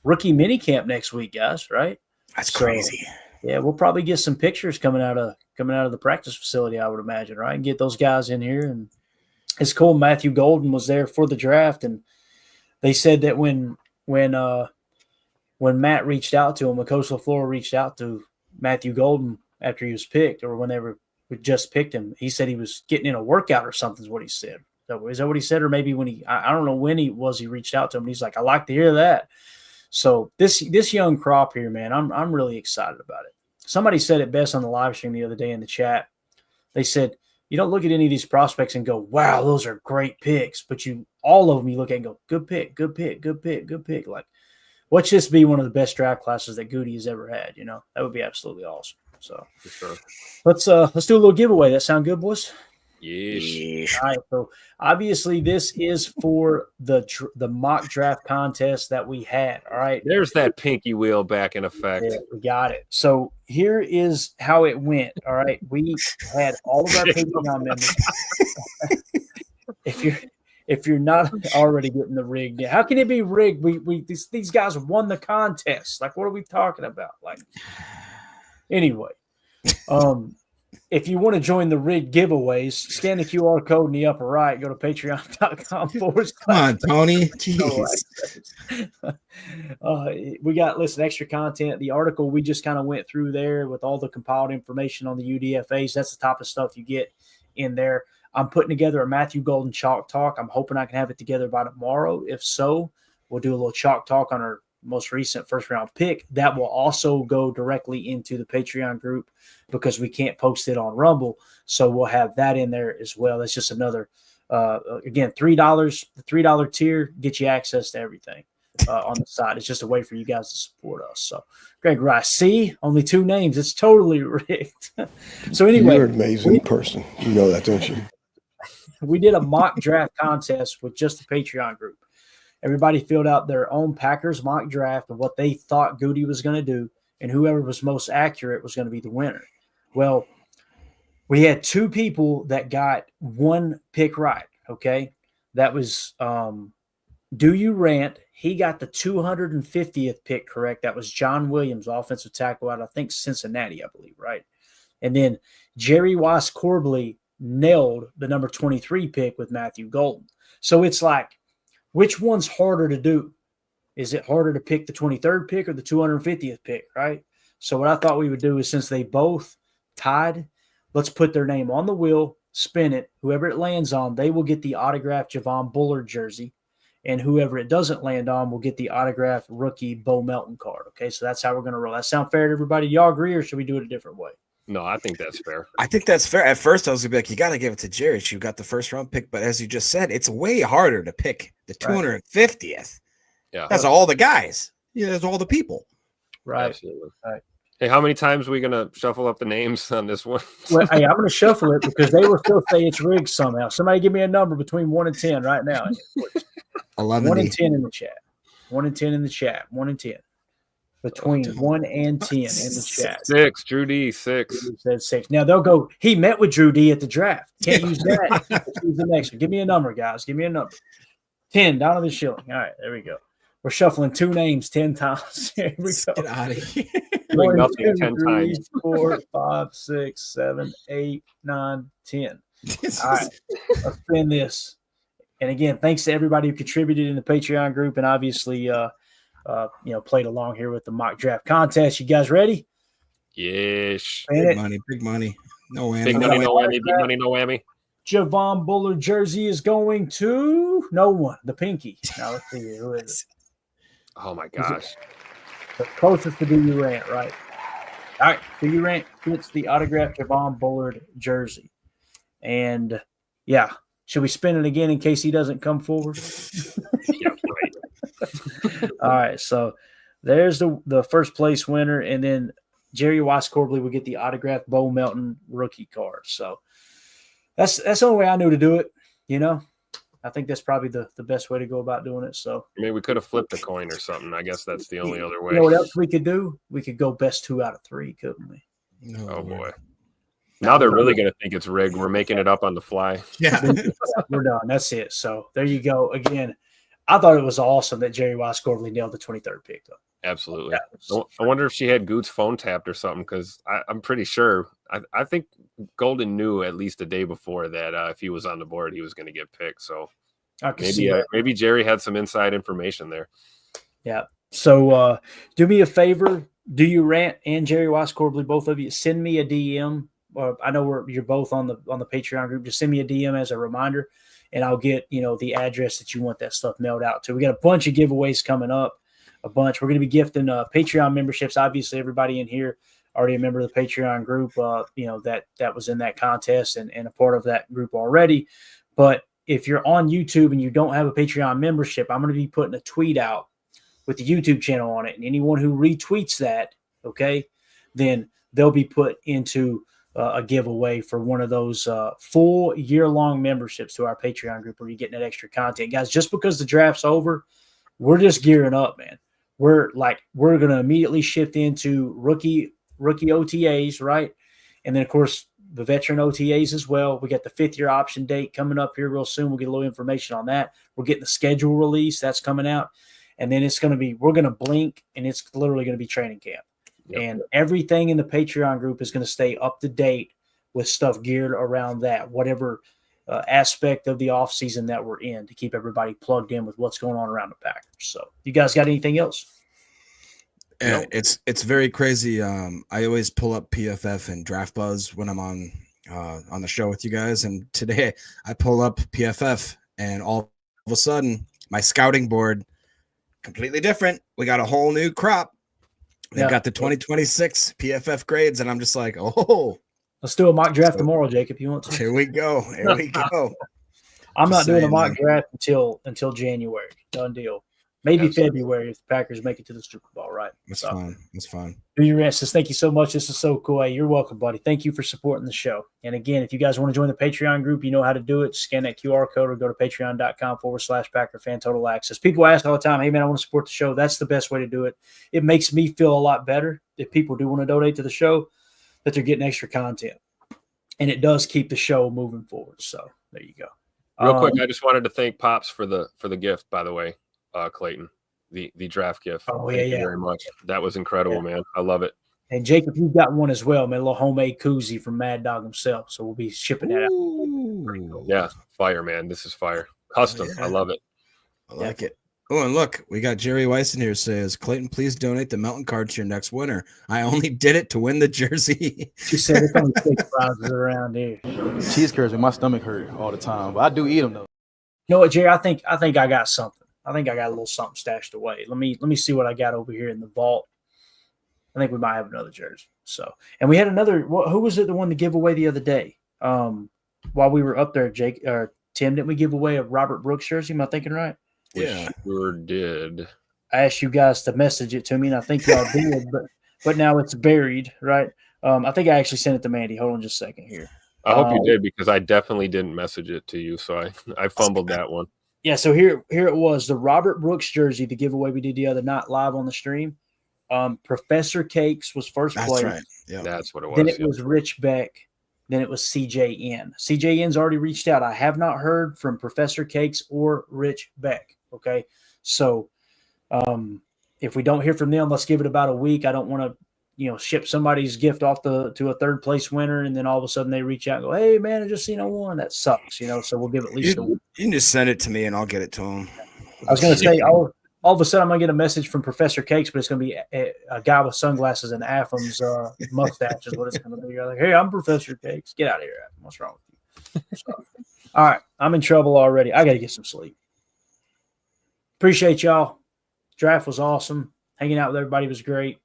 rookie mini camp next week, guys, right? That's crazy. Yeah, we'll probably get some pictures coming out of the practice facility, I would imagine, right? And get those guys in here. And it's cool. Matthew Golden was there for the draft, and they said that when Matt reached out to him, when Coach LaFleur reached out to Matthew Golden after he was picked, or whenever we just picked him, he said he was getting in a workout or something is what he said. Is that what he said? Or maybe when I don't know when he reached out to him, and he's like, I like to hear that. So this young crop here, man, I'm really excited about it. Somebody said it best on the live stream the other day in the chat. They said, you don't look at any of these prospects and go, wow, those are great picks. But all of them, you look at and go, good pick, good pick, good pick, good pick. Like, watch this be one of the best draft classes that Goody has ever had. That would be absolutely awesome. So for sure. Let's do a little giveaway. That sound good, boys? Yes. All right. So obviously this is for the mock draft contest that we had. All right. There's that pinky wheel back in effect. Yeah, we got it. So here is how it went. All right. We had all of our Patreon members. If you're not already getting the rigged, how can it be rigged? These guys won the contest. Like, what are we talking about? Like, anyway, if you want to join the rigged giveaways, scan the QR code in the upper right. Go to patreon.com. Come on, Tony. Jeez. We got, extra content. The article we just kind of went through there with all the compiled information on the UDFAs. That's the type of stuff you get in there. I'm putting together a Matthew Golden chalk talk. I'm hoping I can have it together by tomorrow. If so, we'll do a little chalk talk on our most recent first-round pick. That will also go directly into the Patreon group because we can't post it on Rumble. So we'll have that in there as well. That's just another, again, $3. The $3 tier gets you access to everything on the side. It's just a way for you guys to support us. So, Greg Rice, see, only 2 names. It's totally rigged. So anyway. You're an amazing person. You know that, don't you? We did a mock draft contest with just the Patreon group. Everybody filled out their own Packers mock draft of what they thought Goody was going to do. and whoever was most accurate was going to be the winner. Well, we had 2 people that got 1 pick right, okay? That was Do You Rant. He got the 250th pick correct. That was John Williams, offensive tackle out, I think, Cincinnati, I believe, right? And then Jerry Wise Corbley nailed the number 23 pick with Matthew Golden. So it's like, which one's harder to do? Is it harder to pick the 23rd pick or the 250th pick, right? So what I thought we would do is, since they both tied, let's put their name on the wheel, spin it. Whoever it lands on, they will get the autographed Javon Bullard jersey. And whoever it doesn't land on will get the autographed rookie Bo Melton card. Okay, so that's how we're going to roll. That sound fair to everybody? Y'all agree, or should we do it a different way? No, I think that's fair. I think that's fair. At first, I was gonna be like, you got to give it to Jared. You got the first round pick, but as you just said, it's way harder to pick the 250th. Yeah, that's all the guys. Yeah, that's all the people. Right. Absolutely. Right. Hey, how many times are we gonna shuffle up the names on this one? Well, hey, I'm going to shuffle it because they will still say it's rigged somehow. Somebody give me a number between 1 and 10 right now. 11. 1 and 10 in the chat. 1 and 10 in the chat. 1 and 10. Between 1 and 10 in the chat. 6. Drew D. 6. Drew said 6. Now they'll go, he met with Drew D at the draft. Can't use that. Let's use the next one. Give me a number, guys. Give me a number. 10. Donovan Schilling. All right, there we go. We're shuffling 2 names 10 times. Here we go. Get out of here. 1, 2, 3, 4, 5, 6, 7, 8, 9, 10. All right, let's spin this. And again, thanks to everybody who contributed in the Patreon group, and obviously, played along here with the mock draft contest. You guys ready? Yes. Big money. No whammy. Big money, no whammy. Big money, no whammy. Javon Bullard jersey is going to no one. The pinky. Now let's see here. Who is it? Oh my gosh. The closest to Do You Rant, right? All right. Do You Rant gets the autographed Javon Bullard jersey. And yeah, should we spin it again in case he doesn't come forward? Yeah, right. All right. So there's the first place winner. And then Jerry Wise Corbley will get the autographed Bo Melton rookie card. So that's the only way I knew to do it. I think that's probably the best way to go about doing it. So I mean, we could have flipped a coin or something. I guess that's the only other way. You know what else we could do? We could go best 2 out of 3, couldn't we? Oh boy. Now they're really going to think it's rigged. We're making it up on the fly. Yeah. We're done. That's it. So there you go. Again, I thought it was awesome that Jerry Wise Corbley nailed the 23rd pick, though. Absolutely. I wonder if she had Goot's phone tapped or something, because I'm pretty sure. I think Golden knew at least a day before that if he was on the board, he was going to get picked. So maybe Jerry had some inside information there. Yeah. So do me a favor. Do You Rant and Jerry Wise Corbley, both of you, send me a DM. I know you're both on the Patreon group. Just send me a DM as a reminder, and I'll get the address that you want that stuff mailed out to. We got a bunch of giveaways coming up. A bunch. We're going to be gifting Patreon memberships. Obviously, everybody in here already a member of the Patreon group. That was in that contest and a part of that group already. But if you're on YouTube and you don't have a Patreon membership, I'm going to be putting a tweet out with the YouTube channel on it, and anyone who retweets that, then they'll be put into a giveaway for one of those full year-long memberships to our Patreon group where you're getting that extra content. Guys, just because the draft's over, we're just gearing up, man. We're going to immediately shift into rookie OTAs, right? And then, of course, the veteran OTAs as well. We got the 5th-year option date coming up here real soon. We'll get a little information on that. We're getting the schedule release. That's coming out. And then we're going to blink, and it's literally going to be training camp. Yep. And everything in the Patreon group is going to stay up to date with stuff geared around that, whatever aspect of the offseason that we're in, to keep everybody plugged in with what's going on around the Packers. So you guys got anything else? Yeah, it's very crazy. I always pull up PFF and Draft Buzz when I'm on the show with you guys. And today I pull up PFF, and all of a sudden my scouting board completely different. We got a whole new crop. They've got the 2026 PFF grades, and I'm just like, oh. Let's do a mock draft tomorrow, Jake, if you want to. Here we go. I'm not doing a mock draft until January. Done deal. Maybe Absolutely. February if the Packers make it to the Super Bowl, right? That's fine. That's fine. Do your answers. Thank you so much. This is so cool. Hey, you're welcome, buddy. Thank you for supporting the show. And again, if you guys want to join the Patreon group, you know how to do it. Scan that QR code or go to patreon.com/Packer Fan Total Access. People ask all the time, hey, man, I want to support the show. That's the best way to do it. It makes me feel a lot better if people do want to donate to the show, that they're getting extra content. And it does keep the show moving forward. So there you go. Real quick, I just wanted to thank Pops for the gift, by the way, Clayton. The draft gift. Oh, Thank you very much. That was incredible, man. I love it. And Jacob, you've got one as well, man. A little homemade koozie from Mad Dog himself. So we'll be shipping that out. Cool. Yeah, fire, man. This is fire. Custom. Yeah. I love it. I like it. Oh, and look, we got Jerry Weiss in here says, Clayton, please donate the mountain card to your next winner. I only did it to win the jersey. She said it's only 6 prizes around here. Cheese curds make my stomach hurt all the time, but I do eat them though. You know what, Jerry? I think I got something. I think I got a little something stashed away. Let me see what I got over here in the vault. I think we might have another jersey. So, and we had another. Who was it? The one to give away the other day? While we were up there, Jake or Tim, didn't we give away a Robert Brooks jersey? Am I thinking right? Yeah, sure did. I asked you guys to message it to me, and I think y'all did, but now it's buried, right? I think I actually sent it to Mandy. Hold on just a second here. I hope you did, because I definitely didn't message it to you, so I fumbled that one. Yeah, so here it was, the Robert Brooks jersey, the giveaway we did the other night live on the stream. Professor Cakes was first place. That's right. Yeah, that's what it was. Then it was Rich Beck. Then it was CJN. CJN's already reached out. I have not heard from Professor Cakes or Rich Beck. Okay, so if we don't hear from them, let's give it about a week. I don't want to, ship somebody's gift off to a third place winner, and then all of a sudden they reach out and go, "Hey, man, I just seen I won." That sucks, So we'll give at least a week. You can just send it to me, and I'll get it to him. I was going to say, all of a sudden I'm going to get a message from Professor Cakes, but it's going to be a guy with sunglasses and Athams mustache is what it's going to be. You're like, "Hey, I'm Professor Cakes. Get out of here, Atham. What's wrong with you?" So, all right, I'm in trouble already. I got to get some sleep. Appreciate y'all. Draft was awesome. Hanging out with everybody was great.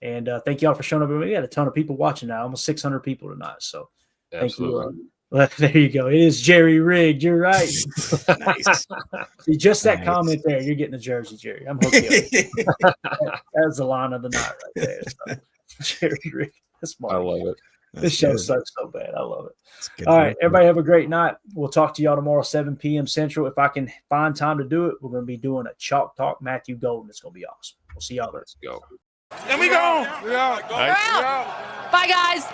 And thank y'all for showing up. We had a ton of people watching now, almost 600 people tonight. So absolutely. Thank you. There you go. It is Jerry rigged. You're right. Nice. See, just that comment there, you're getting a jersey, Jerry. I'm hooking up. That's the line of the night right there. So, Jerry rigged. That's smart. I love it. This show sucks so bad. I love it. All right, everybody have a great night. We'll talk to y'all tomorrow, 7 p.m. Central. If I can find time to do it, we're going to be doing a Chalk Talk Matthew Golden. It's going to be awesome. We'll see y'all there. Let's go. And we go. Bye, guys.